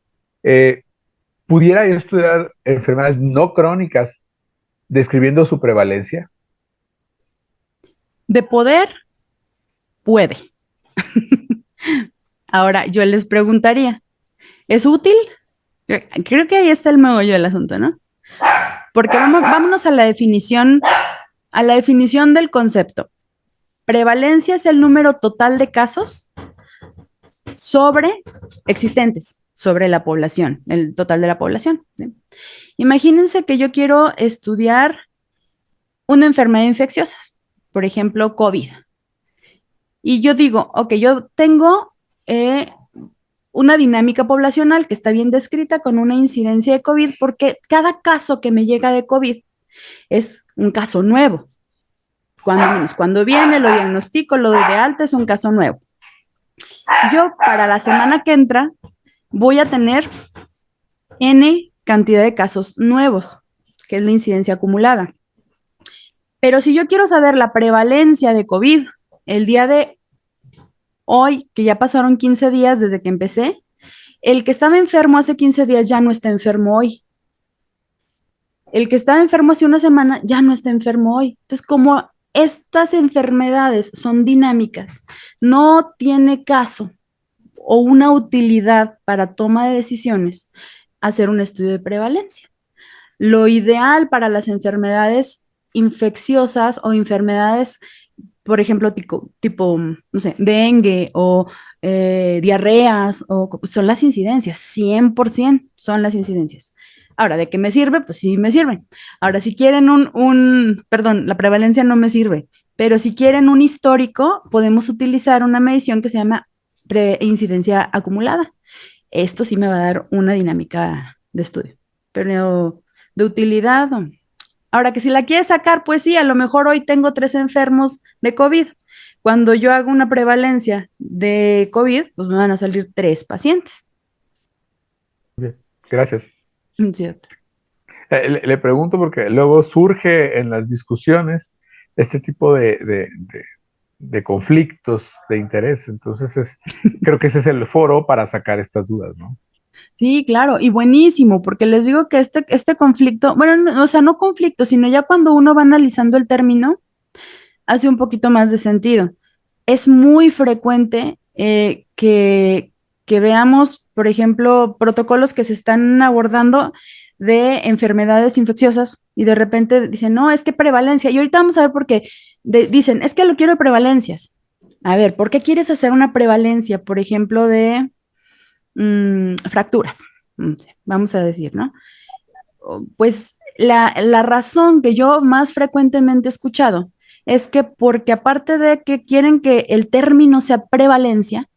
¿Pudiera yo estudiar enfermedades no crónicas describiendo su prevalencia? De poder, puede. Ahora, yo les preguntaría, ¿es útil? Creo que ahí está el meollo del asunto, ¿no? Porque vámonos a la definición del concepto. Prevalencia es el número total de casos existentes sobre la población, el total de la población, ¿sí? Imagínense que yo quiero estudiar una enfermedad infecciosa, por ejemplo, COVID. Y yo digo, ok, yo tengo una dinámica poblacional que está bien descrita con una incidencia de COVID, porque cada caso que me llega de COVID es un caso nuevo. Cuando viene, lo diagnostico, lo doy de alta, es un caso nuevo. Yo, para la semana que entra, voy a tener N cantidad de casos nuevos, que es la incidencia acumulada. Pero si yo quiero saber la prevalencia de COVID el día de hoy, que ya pasaron 15 días desde que empecé, el que estaba enfermo hace 15 días ya no está enfermo hoy. El que estaba enfermo hace una semana ya no está enfermo hoy. Entonces, como estas enfermedades son dinámicas, no tiene caso o una utilidad para toma de decisiones hacer un estudio de prevalencia. Lo ideal para las enfermedades infecciosas o enfermedades, por ejemplo, tipo no sé, dengue o diarreas, son las incidencias, 100% son las incidencias. Ahora, ¿de qué me sirve? Pues sí me sirven. Ahora, si quieren perdón, la prevalencia no me sirve, pero si quieren un histórico, podemos utilizar una medición que se llama incidencia acumulada. Esto sí me va a dar una dinámica de estudio, pero de utilidad. Ahora que si la quieres sacar, pues sí, a lo mejor hoy tengo 3 enfermos de COVID. Cuando yo hago una prevalencia de COVID, pues me van a salir 3 pacientes. Bien, gracias. Cierto. Le pregunto porque luego surge en las discusiones este tipo de conflictos de interés. Entonces, creo que ese es el foro para sacar estas dudas, ¿no? Sí, claro, y buenísimo, porque les digo que este conflicto, bueno, no, o sea, no conflicto, sino ya cuando uno va analizando el término, hace un poquito más de sentido. Es muy frecuente que veamos, por ejemplo, protocolos que se están abordando de enfermedades infecciosas y de repente dicen, no, es que prevalencia. Y ahorita vamos a ver por qué. Dicen, es que lo quiero de prevalencias. A ver, ¿por qué quieres hacer una prevalencia, por ejemplo, de fracturas? Vamos a decir, ¿no? Pues la razón que yo más frecuentemente he escuchado es que porque aparte de que quieren que el término sea prevalencia,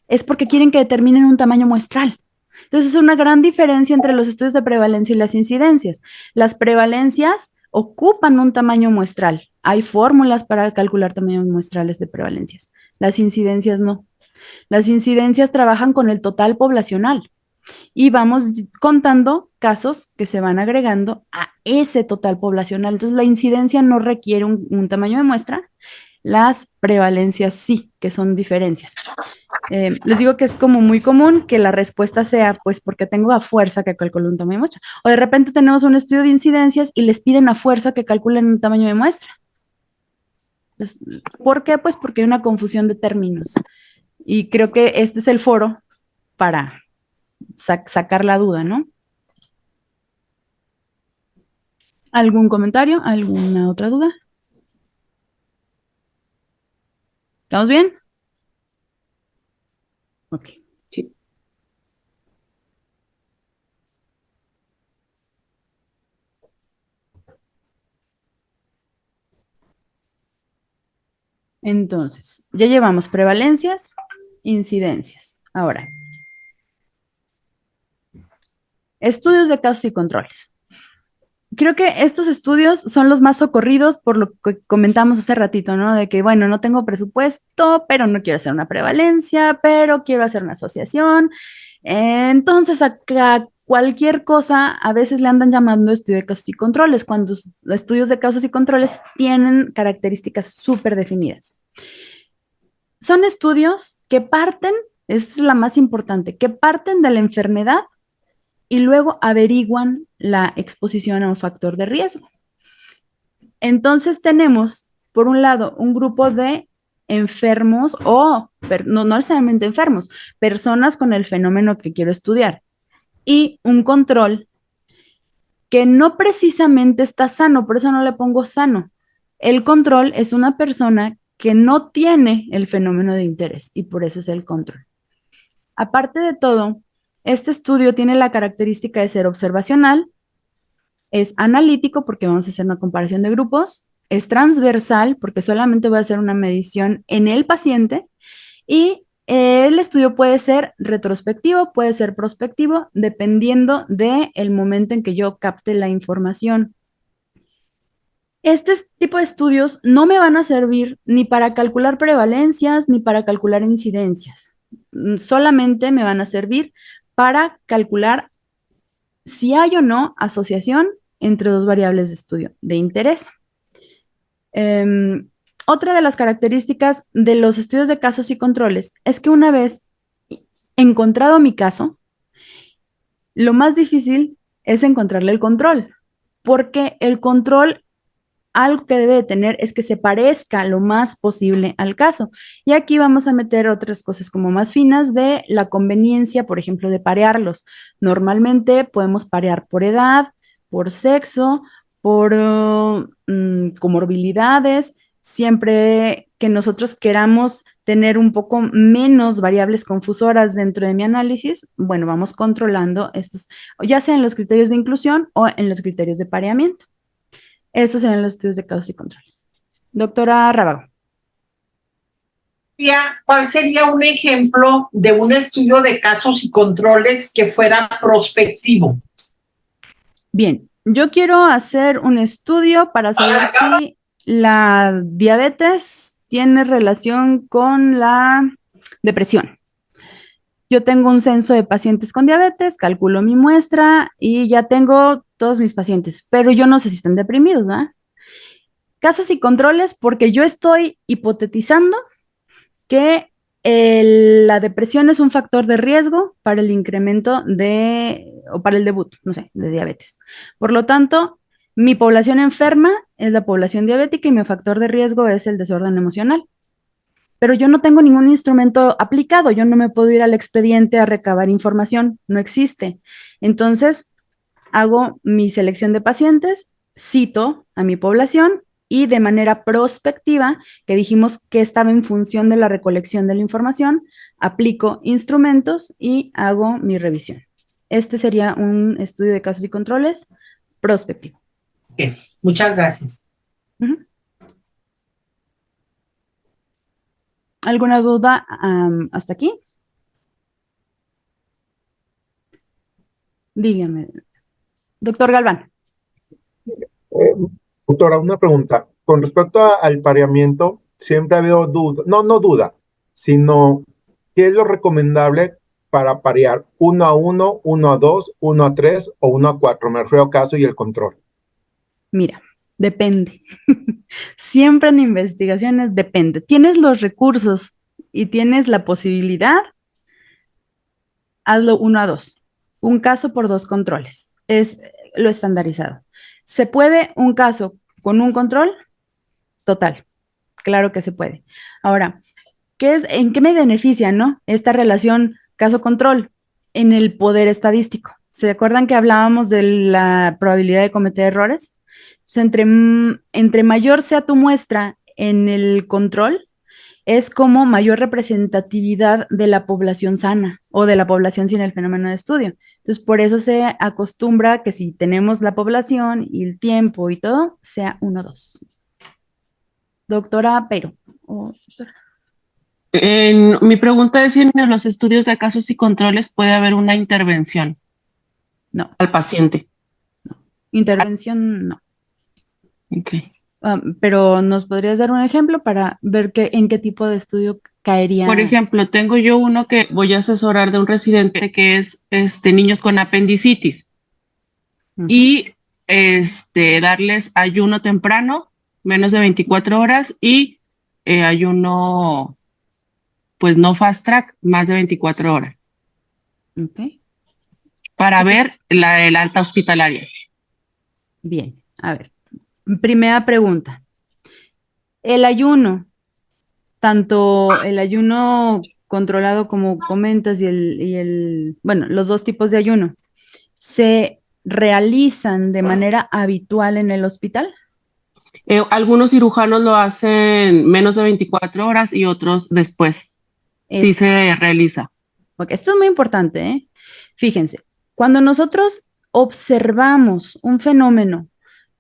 es porque quieren que determinen un tamaño muestral. Entonces es una gran diferencia entre los estudios de prevalencia y las incidencias. Las prevalencias ocupan un tamaño muestral. Hay fórmulas para calcular tamaños muestrales de prevalencias. Las incidencias no. Las incidencias trabajan con el total poblacional. y vamos contando casos que se van agregando a ese total poblacional. Entonces, la incidencia no requiere un tamaño de muestra, las prevalencias sí, que son diferencias. Les digo que es como muy común que la respuesta sea, pues porque tengo a fuerza que calcule un tamaño de muestra. O de repente tenemos un estudio de incidencias y les piden a fuerza que calculen un tamaño de muestra. Entonces, ¿por qué? Pues porque hay una confusión de términos. Y creo que este es el foro para sacar la duda, ¿no? ¿Algún comentario? ¿Alguna otra duda? ¿Estamos bien? Ok. Sí. Entonces, ya llevamos prevalencias, incidencias. Ahora, estudios de casos y controles. Creo que estos estudios son los más socorridos por lo que comentamos hace ratito, ¿no? De que, bueno, no tengo presupuesto, pero no quiero hacer una prevalencia, pero quiero hacer una asociación. Entonces, acá cualquier cosa a veces le andan llamando estudio de casos y controles, cuando los estudios de casos y controles tienen características súper definidas. Son estudios que parten, esta es la más importante, que parten de la enfermedad y luego averiguan la exposición a un factor de riesgo. Entonces tenemos, por un lado, un grupo de enfermos o, no necesariamente enfermos, personas con el fenómeno que quiero estudiar y un control que no precisamente está sano, por eso no le pongo sano. El control es una persona que no tiene el fenómeno de interés y por eso es el control. Aparte de todo, este estudio tiene la característica de ser observacional, es analítico porque vamos a hacer una comparación de grupos, es transversal porque solamente voy a hacer una medición en el paciente y el estudio puede ser retrospectivo, puede ser prospectivo, dependiendo del momento en que yo capte la información. Este tipo de estudios no me van a servir ni para calcular prevalencias ni para calcular incidencias. Solamente me van a servir para calcular si hay o no asociación entre dos variables de estudio de interés. Otra de las características de los estudios de casos y controles es que una vez encontrado mi caso, lo más difícil es encontrarle el control, porque el control, algo que debe de tener es que se parezca lo más posible al caso. Y aquí vamos a meter otras cosas como más finas de la conveniencia, por ejemplo, de parearlos. Normalmente podemos parear por edad, por sexo, por comorbilidades, siempre que nosotros queramos tener un poco menos variables confusoras dentro de mi análisis, bueno, vamos controlando estos, ya sea en los criterios de inclusión o en los criterios de pareamiento. Estos serían los estudios de casos y controles. Doctora Rábago. ¿Cuál sería un ejemplo de un estudio de casos y controles que fuera prospectivo? Bien, yo quiero hacer un estudio para saber si la diabetes tiene relación con la depresión. Yo tengo un censo de pacientes con diabetes, calculo mi muestra y ya tengo todos mis pacientes, pero yo no sé si están deprimidos, ¿verdad? Casos y controles, porque yo estoy hipotetizando que la depresión es un factor de riesgo para el incremento o para el debut, no sé, de diabetes. Por lo tanto, mi población enferma es la población diabética y mi factor de riesgo es el desorden emocional. Pero yo no tengo ningún instrumento aplicado, yo no me puedo ir al expediente a recabar información, no existe. Entonces, hago mi selección de pacientes, cito a mi población y de manera prospectiva, que dijimos que estaba en función de la recolección de la información, aplico instrumentos y hago mi revisión. Este sería un estudio de casos y controles prospectivo. Okay. Muchas gracias. ¿Alguna duda hasta aquí? Dígame. Doctor Galván. Doctora, una pregunta. Con respecto al pareamiento, siempre ha habido duda, no duda, sino qué es lo recomendable para parear 1 a 1, 1 a 2, 1 a 3 o 1 a 4? Me refiero al caso y el control. Mira, depende. Siempre en investigaciones depende. Tienes los recursos y tienes la posibilidad, hazlo 1 a 2. Un caso por 2 controles. Es lo estandarizado. ¿Se puede un caso con un control? Total. Claro que se puede. Ahora, ¿en qué me beneficia, no? Esta relación caso-control en el poder estadístico. ¿Se acuerdan que hablábamos de la probabilidad de cometer errores? Pues entre mayor sea tu muestra en el control, es como mayor representatividad de la población sana o de la población sin el fenómeno de estudio. Entonces, por eso se acostumbra que si tenemos la población y el tiempo y todo, sea 1-2. Doctora Pero. Doctora. Mi pregunta es si en los estudios de casos y controles puede haber una intervención No. al paciente. Intervención, no. Ok. Pero ¿nos podrías dar un ejemplo para ver en qué tipo de estudio caería? Por ejemplo, tengo yo uno que voy a asesorar de un residente que es niños con apendicitis y darles ayuno temprano, menos de 24 horas y ayuno, pues no fast track, más de 24 horas. Ok. Para ver el alta hospitalaria. Bien, a ver. Primera pregunta. El ayuno, tanto el ayuno controlado como comentas bueno, los dos tipos de ayuno, ¿se realizan de manera habitual en el hospital? Algunos cirujanos lo hacen menos de 24 horas y otros después. Sí se realiza. Porque esto es muy importante, ¿eh? Fíjense, cuando nosotros observamos un fenómeno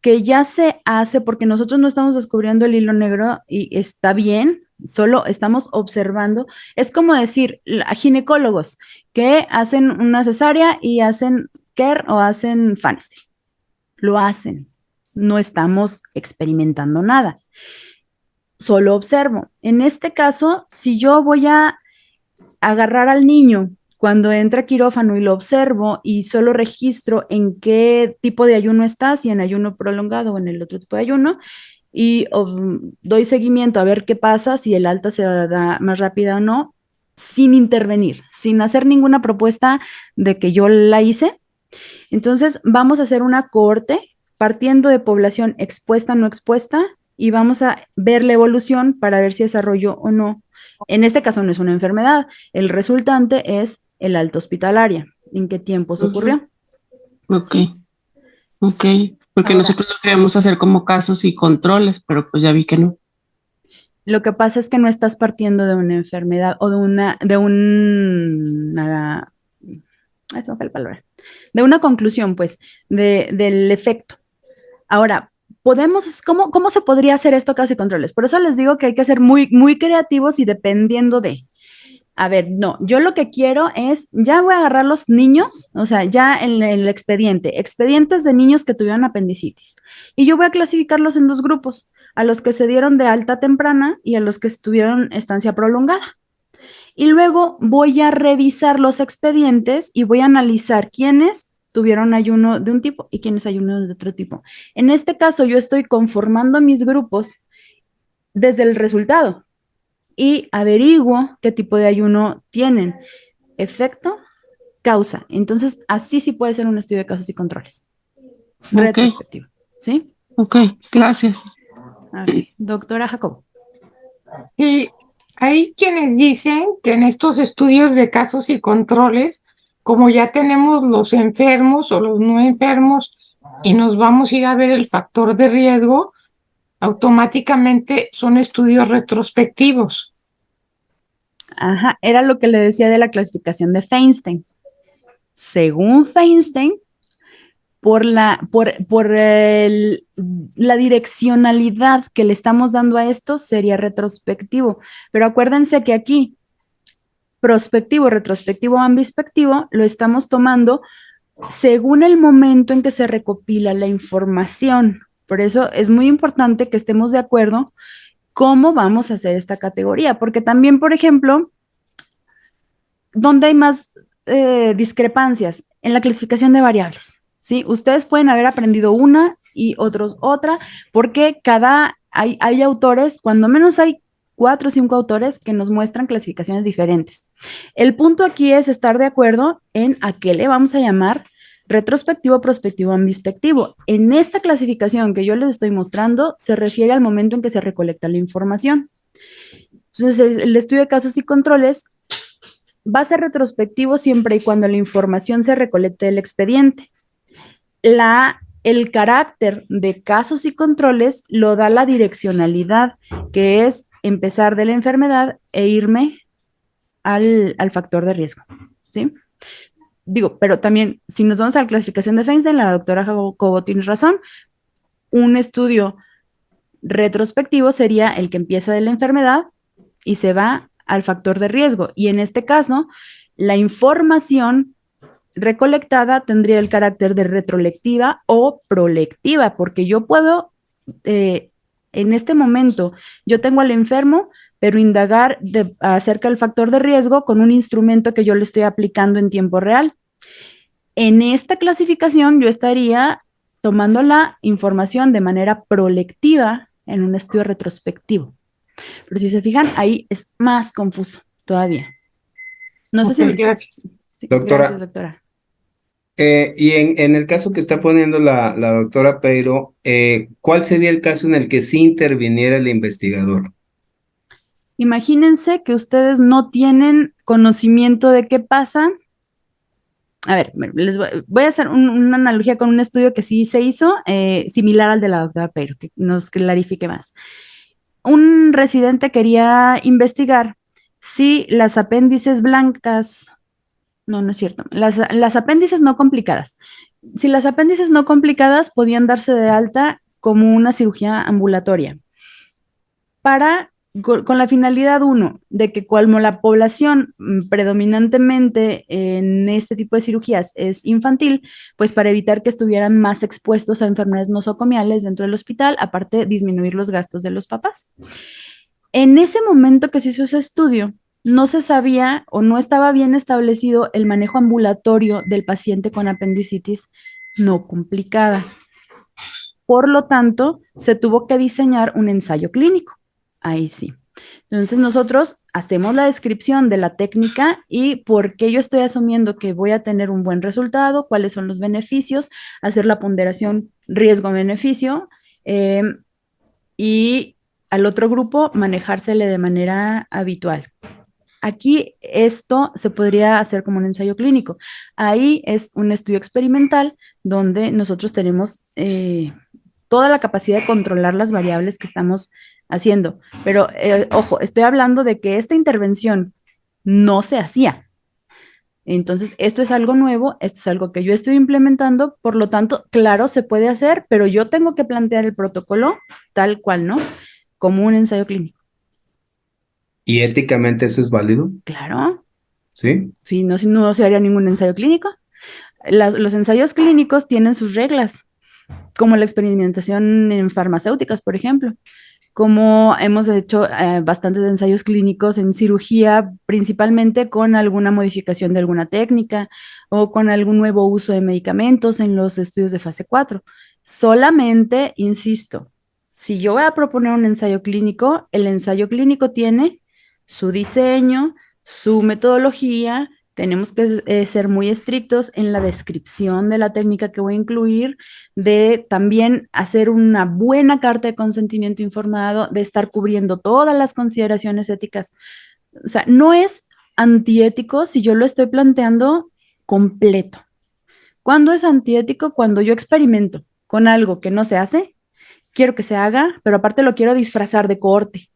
que ya se hace porque nosotros no estamos descubriendo el hilo negro y está bien, solo estamos observando, es como decir, a ginecólogos que hacen una cesárea y hacen Kerr o hacen Fanstein. Lo hacen, no estamos experimentando nada, solo observo. En este caso, si yo voy a agarrar al niño cuando entra a quirófano y lo observo y solo registro en qué tipo de ayuno está, si en ayuno prolongado o en el otro tipo de ayuno, y doy seguimiento a ver qué pasa, si el alta se da más rápida o no, sin intervenir, sin hacer ninguna propuesta de que yo la hice. Entonces, vamos a hacer una cohorte partiendo de población expuesta, no expuesta, y vamos a ver la evolución para ver si desarrolló o no. En este caso no es una enfermedad, el resultante es el alta hospitalaria. ¿En qué tiempos ocurrió? Ok, ok, porque Ahora, nosotros lo queríamos hacer como casos y controles, pero pues ya vi que no. Lo que pasa es que no estás partiendo de una enfermedad o de una eso fue la palabra, de una conclusión, pues, del efecto. Ahora, ¿cómo se podría hacer esto casos y controles? Por eso les digo que hay que ser muy, muy creativos y dependiendo de. A ver, no, yo lo que quiero es, ya voy a agarrar los niños, o sea, ya en el expedientes de niños que tuvieron apendicitis, y yo voy a clasificarlos en 2 grupos, a los que se dieron de alta temprana y a los que estuvieron estancia prolongada. Y luego voy a revisar los expedientes y voy a analizar quiénes tuvieron ayuno de un tipo y quiénes ayuno de otro tipo. En este caso, yo estoy conformando mis grupos desde el resultado y averiguo qué tipo de ayuno tienen. Efecto, causa. Entonces, así sí puede ser un estudio de casos y controles. Retrospectivo. ¿Sí? Ok, gracias. Okay. Doctora Jacob. Y hay quienes dicen que en estos estudios de casos y controles, como ya tenemos los enfermos o los no enfermos y nos vamos a ir a ver el factor de riesgo, automáticamente son estudios retrospectivos. Ajá, era lo que le decía de la clasificación de Feinstein. Según Feinstein, por la direccionalidad que le estamos dando a esto, sería retrospectivo. Pero acuérdense que aquí, prospectivo, retrospectivo, ambispectivo, lo estamos tomando según el momento en que se recopila la información. Por eso es muy importante que estemos de acuerdo cómo vamos a hacer esta categoría, porque también, por ejemplo, ¿dónde hay más discrepancias? En la clasificación de variables, ¿sí? Ustedes pueden haber aprendido una y otros otra, porque hay autores, cuando menos hay 4 o 5 autores que nos muestran clasificaciones diferentes. El punto aquí es estar de acuerdo en a qué le vamos a llamar retrospectivo, prospectivo, ambispectivo. En esta clasificación que yo les estoy mostrando, se refiere al momento en que se recolecta la información. Entonces, el estudio de casos y controles va a ser retrospectivo siempre y cuando la información se recolecte del expediente. El carácter de casos y controles lo da la direccionalidad, que es empezar de la enfermedad e irme al factor de riesgo, ¿sí? Digo, pero también, si nos vamos a la clasificación de Feinstein, la doctora Jacobo tiene razón, un estudio retrospectivo sería el que empieza de la enfermedad y se va al factor de riesgo. Y en este caso, la información recolectada tendría el carácter de retrolectiva o prolectiva, porque yo puedo, en este momento, yo tengo al enfermo, pero indagar acerca del factor de riesgo con un instrumento que yo le estoy aplicando en tiempo real. En esta clasificación yo estaría tomando la información de manera prolectiva en un estudio retrospectivo. Pero si se fijan, ahí es más confuso todavía. No sé si... Gracias. Sí, Doctora. Gracias, doctora. Y en el caso que está poniendo la doctora Peiro, ¿cuál sería el caso en el que sí interviniera el investigador? Imagínense que ustedes no tienen conocimiento de qué pasa. A ver, les voy a hacer una analogía con un estudio que sí se hizo, similar al de la doctora Peiro, que nos clarifique más. Un residente quería investigar si las apéndices blancas, no es cierto, las apéndices no complicadas, si las apéndices no complicadas podían darse de alta como una cirugía ambulatoria con la finalidad, uno, de que como la población predominantemente en este tipo de cirugías es infantil, pues para evitar que estuvieran más expuestos a enfermedades nosocomiales dentro del hospital, aparte disminuir los gastos de los papás. En ese momento que se hizo ese estudio, no se sabía o no estaba bien establecido el manejo ambulatorio del paciente con apendicitis no complicada. Por lo tanto, se tuvo que diseñar un ensayo clínico. Ahí sí. Entonces nosotros hacemos la descripción de la técnica y por qué yo estoy asumiendo que voy a tener un buen resultado, cuáles son los beneficios, hacer la ponderación riesgo-beneficio y al otro grupo manejársele de manera habitual. Aquí esto se podría hacer como un ensayo clínico. Ahí es un estudio experimental donde nosotros tenemos toda la capacidad de controlar las variables que estamos haciendo. Pero, ojo, estoy hablando de que esta intervención no se hacía. Entonces, esto es algo nuevo, esto es algo que yo estoy implementando, por lo tanto, claro, se puede hacer, pero yo tengo que plantear el protocolo tal cual, ¿no? Como un ensayo clínico. ¿Y éticamente eso es válido? Claro. ¿Sí? Sí, no, si no se haría ningún ensayo clínico. Los ensayos clínicos tienen sus reglas, como la experimentación en farmacéuticas, por ejemplo. Como hemos hecho bastantes ensayos clínicos en cirugía, principalmente con alguna modificación de alguna técnica o con algún nuevo uso de medicamentos en los estudios de fase 4. Solamente, insisto, si yo voy a proponer un ensayo clínico, el ensayo clínico tiene su diseño, su metodología. Tenemos que ser muy estrictos en la descripción de la técnica que voy a incluir, de también hacer una buena carta de consentimiento informado, de estar cubriendo todas las consideraciones éticas. O sea, no es antiético si yo lo estoy planteando completo. ¿Cuándo es antiético? Cuando yo experimento con algo que no se hace, quiero que se haga, pero aparte lo quiero disfrazar de cohorte.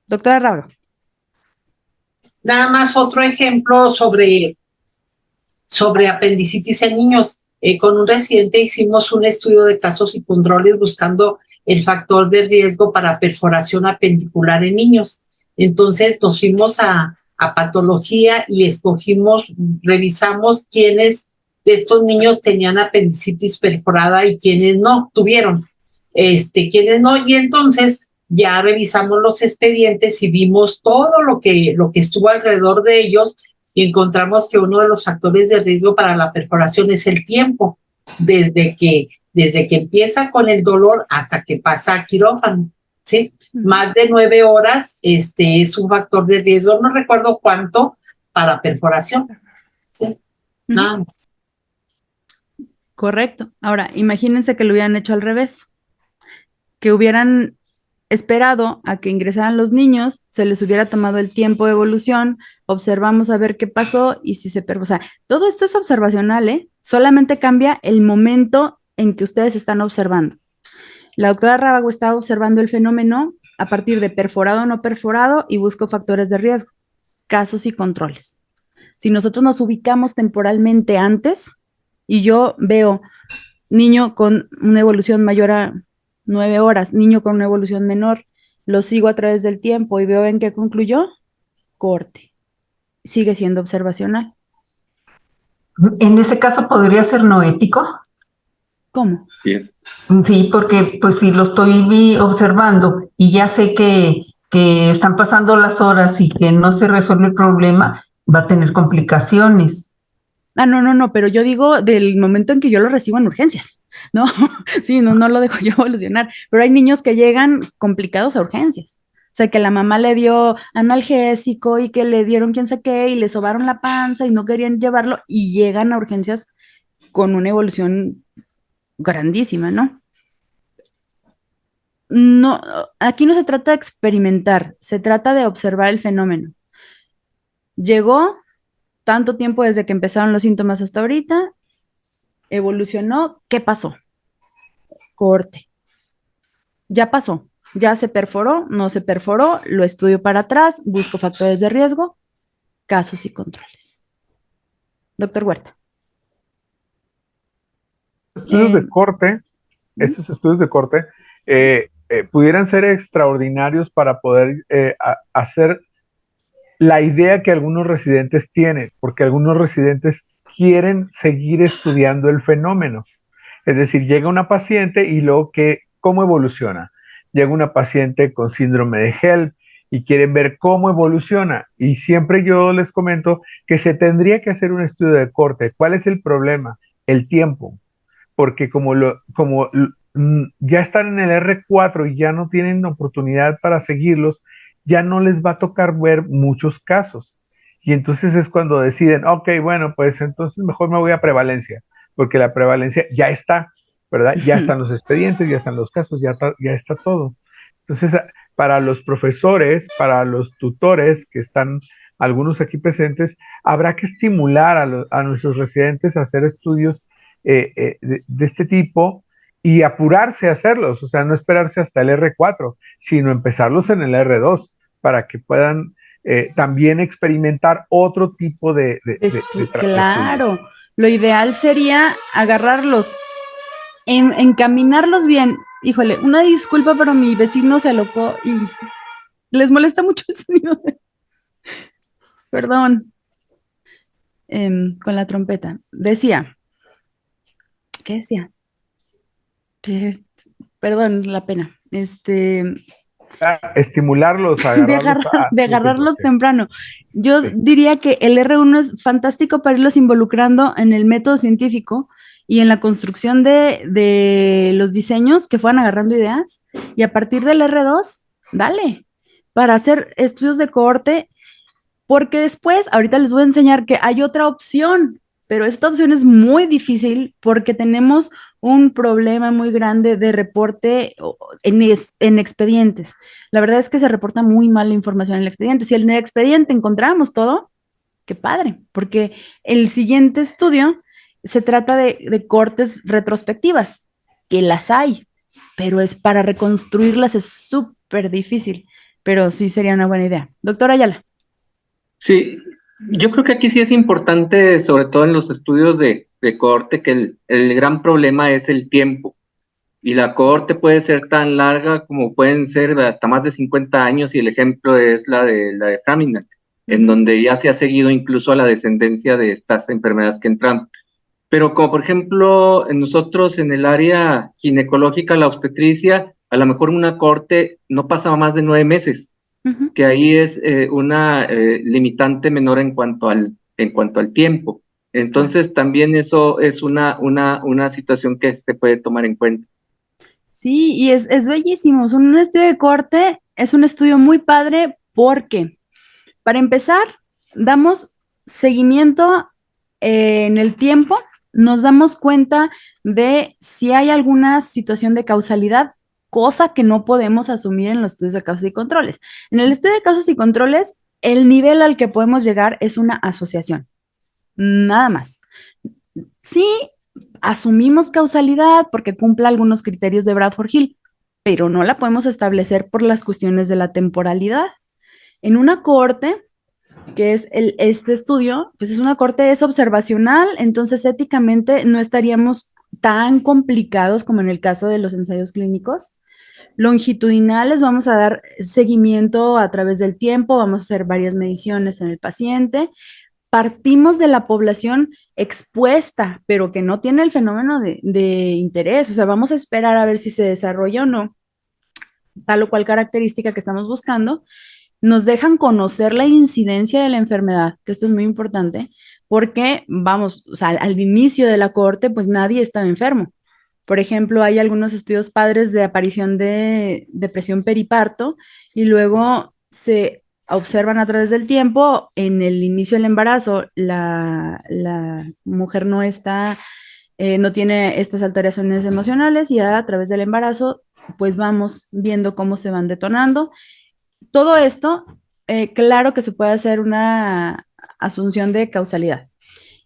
Doctora Rábago. Nada más otro ejemplo sobre apendicitis en niños. Con un residente hicimos un estudio de casos y controles buscando el factor de riesgo para perforación apendicular en niños. Entonces nos fuimos a patología y revisamos quiénes de estos niños tenían apendicitis perforada y quiénes no tuvieron, quiénes no. Y entonces ya revisamos los expedientes y vimos todo lo que estuvo alrededor de ellos y encontramos que uno de los factores de riesgo para la perforación es el tiempo, desde que empieza con el dolor hasta que pasa a quirófano, ¿sí? Más de 9 horas es un factor de riesgo, no recuerdo cuánto, para perforación, ¿sí? Nada más. Correcto. Ahora, imagínense que lo hubieran hecho al revés, que hubieran esperado a que ingresaran los niños, se les hubiera tomado el tiempo de evolución, observamos a ver qué pasó y si se perforó. O sea, todo esto es observacional, ¿eh? Solamente cambia el momento en que ustedes están observando. La doctora Rábago estaba observando el fenómeno a partir de perforado o no perforado y busco factores de riesgo, casos y controles. Si nosotros nos ubicamos temporalmente antes y yo veo niño con una evolución mayor a 9 horas, niño con una evolución menor, lo sigo a través del tiempo y veo en qué concluyó, corte. Sigue siendo observacional. En ese caso podría ser no ético. ¿Cómo? Sí. Sí, porque pues si lo estoy observando y ya sé que están pasando las horas y que no se resuelve el problema, va a tener complicaciones. No, pero yo digo del momento en que yo lo recibo en urgencias, ¿no? Sí, no lo dejo yo evolucionar, pero hay niños que llegan complicados a urgencias. O sea, que la mamá le dio analgésico y que le dieron quién sabe qué y le sobaron la panza y no querían llevarlo y llegan a urgencias con una evolución grandísima, ¿no? No, aquí no se trata de experimentar, se trata de observar el fenómeno. Llegó tanto tiempo desde que empezaron los síntomas hasta ahorita, evolucionó, ¿qué pasó? Corte. Ya pasó, ya se perforó, no se perforó, lo estudio para atrás, busco factores de riesgo, casos y controles. Doctor Huerta. Estudios de corte, estos estudios de corte pudieran ser extraordinarios para poder hacer la idea que algunos residentes tienen, porque algunos residentes quieren seguir estudiando el fenómeno. Es decir, llega una paciente y luego ¿cómo evoluciona? Llega una paciente con síndrome de HELP y quieren ver cómo evoluciona. Y siempre yo les comento que se tendría que hacer un estudio de corte. ¿Cuál es el problema? El tiempo. Porque como ya están en el R4 y ya no tienen oportunidad para seguirlos, ya no les va a tocar ver muchos casos. Y entonces es cuando deciden, ok, bueno, pues entonces mejor me voy a prevalencia, porque la prevalencia ya está, ¿verdad? Ya están los expedientes, ya están los casos, ya está todo. Entonces, para los profesores, para los tutores que están algunos aquí presentes, habrá que estimular a nuestros residentes a hacer estudios de este tipo y apurarse a hacerlos, o sea, no esperarse hasta el R4, sino empezarlos en el R2 para que puedan también experimentar otro tipo de claro, lo ideal sería agarrarlos, encaminarlos bien. Híjole, una disculpa, pero mi vecino se alocó y les molesta mucho el sonido. Perdón. Con la trompeta. Decía. ¿Qué decía? Perdón, la pena. Estimularlos, de agarrarlos temprano. Yo diría que el R1 es fantástico para irlos involucrando en el método científico y en la construcción de los diseños que fueran agarrando ideas, y a partir del R2, dale, para hacer estudios de cohorte, porque después, ahorita les voy a enseñar que hay otra opción, pero esta opción es muy difícil porque tenemos un problema muy grande de reporte en expedientes. La verdad es que se reporta muy mal la información en el expediente. Si en el expediente encontramos todo, qué padre, porque el siguiente estudio se trata de cortes retrospectivas, que las hay, pero es para reconstruirlas es súper difícil, pero sí sería una buena idea. Doctora Ayala. Sí, yo creo que aquí sí es importante, sobre todo en los estudios de cohorte, que el gran problema es el tiempo. Y la cohorte puede ser tan larga como pueden ser hasta más de 50 años, y el ejemplo es la de Framingham, en donde ya se ha seguido incluso a la descendencia de estas enfermedades que entran. Pero como por ejemplo nosotros en el área ginecológica, la obstetricia, a lo mejor una corte no pasa más de 9 meses, que ahí es una limitante menor en cuanto al tiempo. Entonces también eso es una situación que se puede tomar en cuenta. Sí, y es bellísimo. Un estudio de corte es un estudio muy padre porque, para empezar, damos seguimiento en el tiempo, nos damos cuenta de si hay alguna situación de causalidad, cosa que no podemos asumir en los estudios de causas y controles. En el estudio de causas y controles, el nivel al que podemos llegar es una asociación, nada más. Sí, asumimos causalidad porque cumple algunos criterios de Bradford Hill, pero no la podemos establecer por las cuestiones de la temporalidad. En una corte, que es este estudio, pues es una corte, es observacional, entonces éticamente no estaríamos tan complicados como en el caso de los ensayos clínicos. Longitudinales, vamos a dar seguimiento a través del tiempo, vamos a hacer varias mediciones en el paciente. Partimos de la población expuesta, pero que no tiene el fenómeno de interés, o sea, vamos a esperar a ver si se desarrolla o no tal o cual característica que estamos buscando. Nos dejan conocer la incidencia de la enfermedad, que esto es muy importante, porque vamos, o sea, al inicio de la cohorte, pues nadie estaba enfermo. Por ejemplo, hay algunos estudios padres de aparición de depresión periparto y luego se observan a través del tiempo, en el inicio del embarazo, la mujer no está, no tiene estas alteraciones emocionales y a través del embarazo, pues vamos viendo cómo se van detonando. Todo esto, claro que se puede hacer una asunción de causalidad.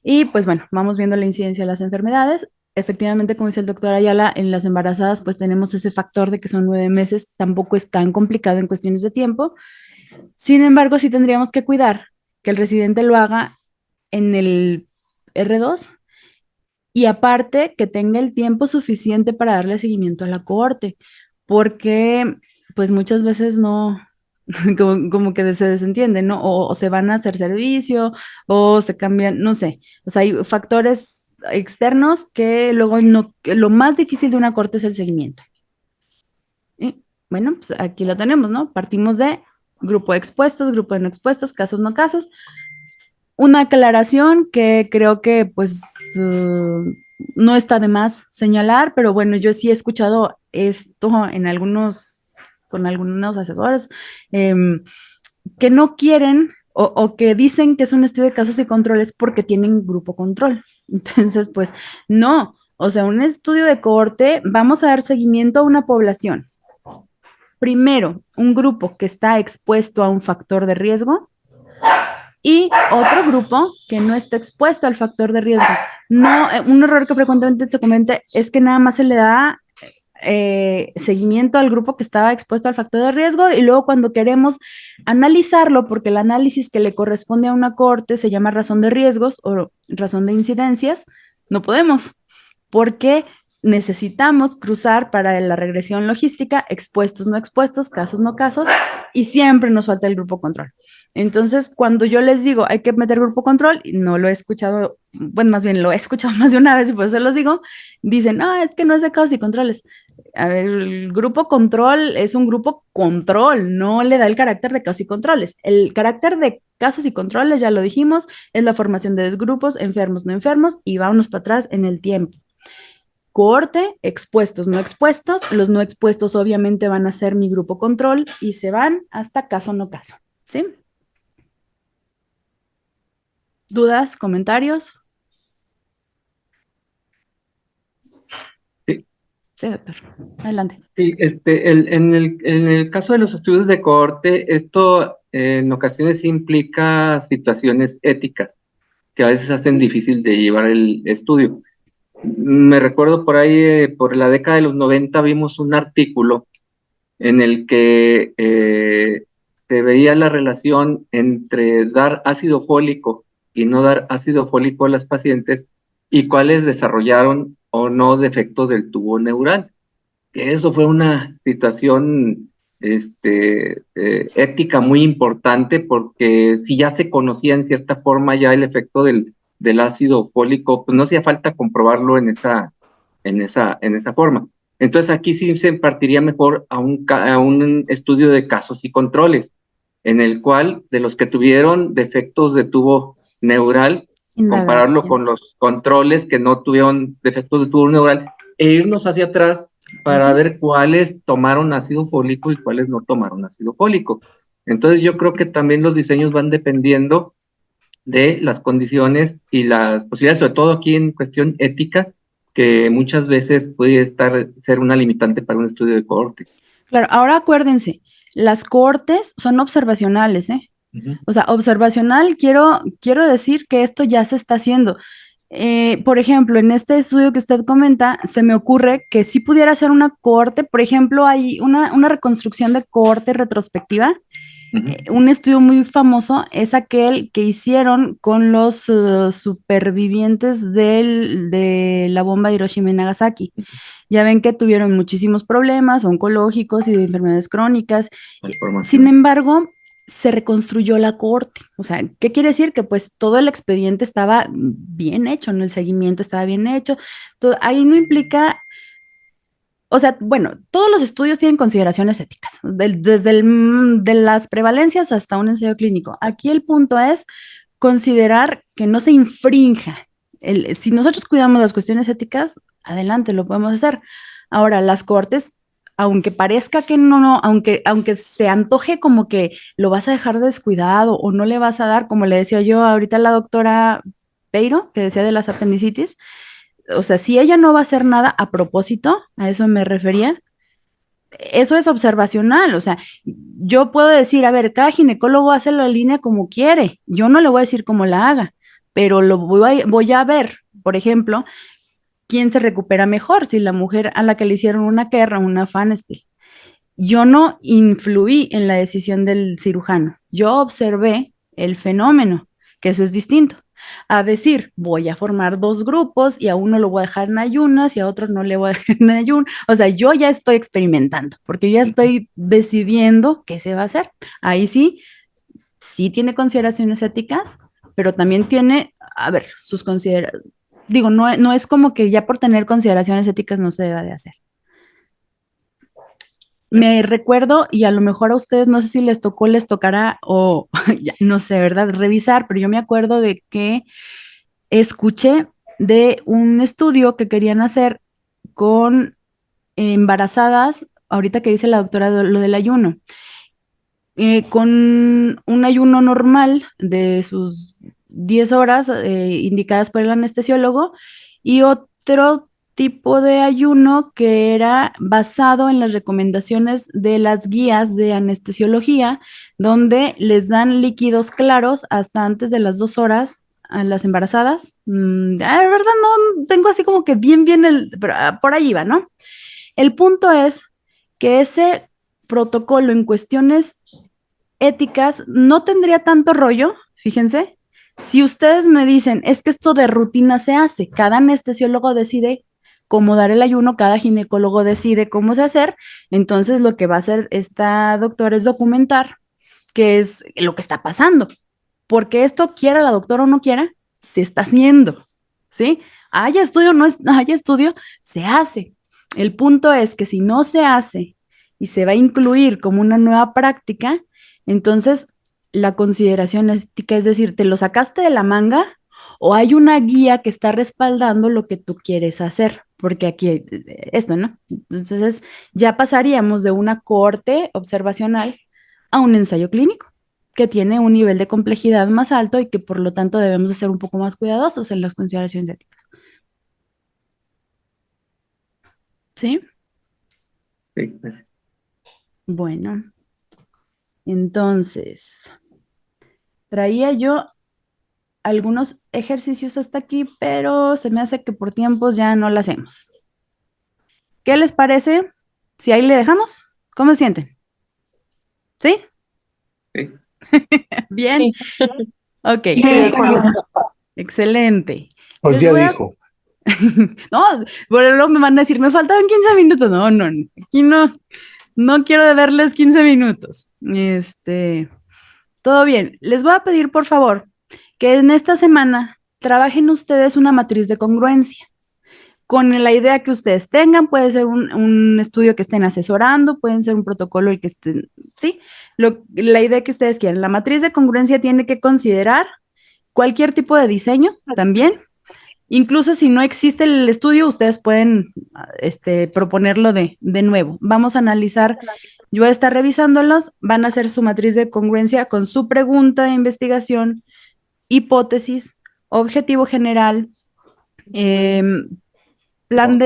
Y pues bueno, vamos viendo la incidencia de las enfermedades. Efectivamente, como dice el doctor Ayala, en las embarazadas pues tenemos ese factor de que son 9 meses, tampoco es tan complicado en cuestiones de tiempo. Sin embargo, sí tendríamos que cuidar que el residente lo haga en el R2 y aparte que tenga el tiempo suficiente para darle seguimiento a la cohorte, porque pues muchas veces no, como que se desentienden, ¿no? O se van a hacer servicio, o se cambian, no sé. O sea, hay factores externos que luego no, que lo más difícil de una corte es el seguimiento. Y bueno, pues aquí lo tenemos, ¿no? Partimos de grupo de expuestos, grupo de no expuestos, casos no casos. Una aclaración que creo que pues no está de más señalar, pero bueno, yo sí he escuchado esto con algunos asesores, que no quieren o que dicen que es un estudio de casos y controles porque tienen grupo control. Entonces, pues no, o sea, un estudio de cohorte, vamos a dar seguimiento a una población. Primero, un grupo que está expuesto a un factor de riesgo y otro grupo que no está expuesto al factor de riesgo. No, un error que frecuentemente se comenta es que nada más se le da seguimiento al grupo que estaba expuesto al factor de riesgo y luego cuando queremos analizarlo, porque el análisis que le corresponde a una corte se llama razón de riesgos o razón de incidencias, no podemos, porque necesitamos cruzar para la regresión logística expuestos, no expuestos, casos, no casos, y siempre nos falta el grupo control. Entonces, cuando yo les digo hay que meter grupo control, y no lo he escuchado, bueno, más bien lo he escuchado más de una vez y por eso los digo, dicen, no, es que no es de casos y controles. A ver, el grupo control es un grupo control, no le da el carácter de casos y controles. El carácter de casos y controles, ya lo dijimos, es la formación de grupos, enfermos, no enfermos, y vámonos para atrás en el tiempo. Cohorte, expuestos, no expuestos. Los no expuestos obviamente van a ser mi grupo control y se van hasta caso, no caso. ¿Sí? ¿Dudas, comentarios? Sí. Sí, doctor. Adelante. Sí, en el caso de los estudios de cohorte, esto en ocasiones implica situaciones éticas que a veces hacen difícil de llevar el estudio. Me recuerdo por ahí, por la década de los 90, vimos un artículo en el que se veía la relación entre dar ácido fólico y no dar ácido fólico a las pacientes y cuáles desarrollaron o no defectos del tubo neural. Que eso fue una situación ética muy importante porque si ya se conocía en cierta forma ya el efecto del ácido fólico, pues no hacía falta comprobarlo en esa forma. Entonces aquí sí se partiría mejor a un estudio de casos y controles, en el cual de los que tuvieron defectos de tubo neural, compararlo con los controles que no tuvieron defectos de tubo neural e irnos hacia atrás para ver cuáles tomaron ácido fólico y cuáles no tomaron ácido fólico. Entonces yo creo que también los diseños van dependiendo de las condiciones y las posibilidades, sobre todo aquí en cuestión ética, que muchas veces puede ser una limitante para un estudio de cohorte. Claro, ahora acuérdense, las cohortes son observacionales, ¿eh? O sea, observacional, quiero decir que esto ya se está haciendo. Por ejemplo, en este estudio que usted comenta, se me ocurre que sí pudiera ser una cohorte, por ejemplo, hay una reconstrucción de cohorte retrospectiva. Un estudio muy famoso es aquel que hicieron con los supervivientes de la bomba de Hiroshima y Nagasaki. Ya ven que tuvieron muchísimos problemas oncológicos y de enfermedades crónicas. Sin embargo, se reconstruyó la cohorte. O sea, ¿qué quiere decir? Que pues todo el expediente estaba bien hecho, ¿no? El seguimiento estaba bien hecho. Ahí no implica, o sea, bueno, todos los estudios tienen consideraciones éticas, desde de las prevalencias hasta un ensayo clínico. Aquí el punto es considerar que no se infrinja. Si nosotros cuidamos las cuestiones éticas, adelante, lo podemos hacer. Ahora, las cohortes, aunque parezca que no, aunque se antoje como que lo vas a dejar descuidado o no le vas a dar, como le decía yo ahorita a la doctora Peiro, que decía de las apendicitis, o sea, si ella no va a hacer nada a propósito, a eso me refería, eso es observacional, o sea, yo puedo decir, a ver, cada ginecólogo hace la línea como quiere, yo no le voy a decir cómo la haga, pero voy a ver, por ejemplo, quién se recupera mejor, si la mujer a la que le hicieron una Kerr o una Fanesteel. Yo no influí en la decisión del cirujano, yo observé el fenómeno, que eso es distinto a decir, voy a formar dos grupos y a uno lo voy a dejar en ayunas y a otro no le voy a dejar en ayunas. O sea, yo ya estoy experimentando, porque yo ya estoy decidiendo qué se va a hacer. Ahí sí tiene consideraciones éticas, pero también tiene, a ver, sus consideraciones. Digo, no es como que ya por tener consideraciones éticas no se deba de hacer. Me recuerdo, y a lo mejor a ustedes no sé si les tocará, o no sé, ¿verdad? Revisar, pero yo me acuerdo de que escuché de un estudio que querían hacer con embarazadas, ahorita que dice la doctora lo del ayuno, con un ayuno normal de sus 10 horas indicadas por el anestesiólogo y otro tipo de ayuno que era basado en las recomendaciones de las guías de anestesiología, donde les dan líquidos claros hasta antes de las 2 horas a las embarazadas. La verdad no tengo así como que bien, pero por ahí va, ¿no? El punto es que ese protocolo en cuestiones éticas no tendría tanto rollo, fíjense, si ustedes me dicen, es que esto de rutina se hace, cada anestesiólogo decide cómo dar el ayuno, cada ginecólogo decide cómo se hacer, entonces lo que va a hacer esta doctora es documentar qué es lo que está pasando, porque esto quiera la doctora o no quiera, se está haciendo, ¿sí? Haya estudio o no haya estudio, se hace. El punto es que si no se hace y se va a incluir como una nueva práctica, entonces la consideración ética, es decir, ¿te lo sacaste de la manga o hay una guía que está respaldando lo que tú quieres hacer? Porque aquí, esto, ¿no? Entonces ya pasaríamos de una cohorte observacional a un ensayo clínico que tiene un nivel de complejidad más alto y que por lo tanto debemos de ser un poco más cuidadosos en las consideraciones éticas. ¿Sí? Sí. Bueno, entonces, traía yo algunos ejercicios hasta aquí, pero se me hace que por tiempos ya no lo hacemos. ¿Qué les parece si ahí le dejamos? ¿Cómo se sienten? ¿Sí? Sí. Bien. Ok. Excelente. Pues Les ya voy a- dijo. No, bueno, luego me van a decir, me faltaban 15 minutos. No, aquí no quiero darles 15 minutos. Todo bien. Les voy a pedir, por favor, que en esta semana trabajen ustedes una matriz de congruencia. con la idea que ustedes tengan, puede ser un estudio que estén asesorando, pueden ser un protocolo el que estén, ¿sí? La idea que ustedes quieran. La matriz de congruencia tiene que considerar cualquier tipo de diseño también. Incluso si no existe el estudio, ustedes pueden proponerlo de nuevo. Vamos a analizar, yo voy a estar revisándolos, van a hacer su matriz de congruencia con su pregunta de investigación, hipótesis, objetivo general, plan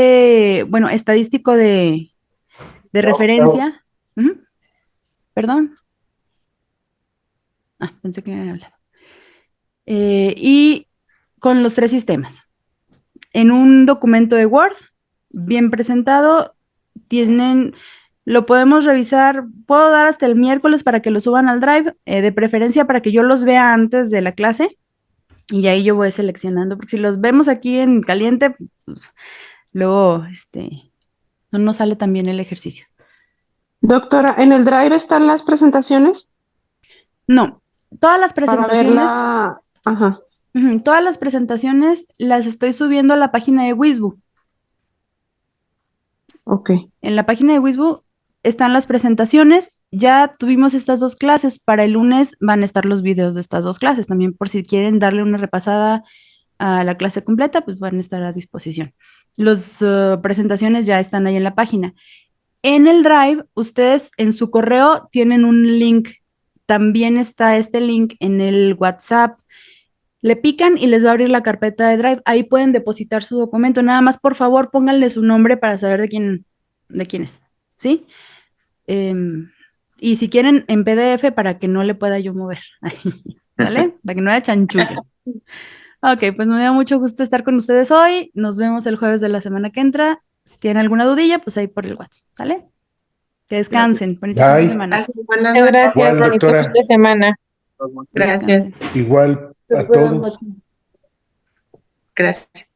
estadístico de referencia. Perdón. Pensé que me había hablado. Y con los 3 sistemas. En un documento de Word, bien presentado, lo podemos revisar, puedo dar hasta el miércoles para que lo suban al Drive, de preferencia para que yo los vea antes de la clase, y ahí yo voy seleccionando, porque si los vemos aquí en caliente, pues, luego no nos sale tan bien el ejercicio. Doctora, ¿en el Drive están las presentaciones? No, todas las Para presentaciones, verla, ajá, todas las presentaciones las estoy subiendo a la página de Wizbu. ok. En la página de Wizbu están las presentaciones. Ya tuvimos estas 2 clases. Para el lunes van a estar los videos de estas 2 clases. También por si quieren darle una repasada a la clase completa, pues van a estar a disposición. Las presentaciones ya están ahí en la página. En el Drive, ustedes en su correo tienen un link. También está este link en el WhatsApp. Le pican y les va a abrir la carpeta de Drive. Ahí pueden depositar su documento. Nada más, por favor, pónganle su nombre para saber de quién es, ¿sí? Y si quieren en PDF para que no le pueda yo mover, ¿vale? Para que no haya chanchullo. Ok, pues me da mucho gusto estar con ustedes hoy. Nos vemos el jueves de la semana que entra. Si tienen alguna dudilla, pues ahí por el WhatsApp, ¿sale? Que descansen. Bonito fin de semana. Buenas noches. Gracias, Igual, bonito doctora. fin de semana. Gracias. Descansen. Igual a todos. Gracias.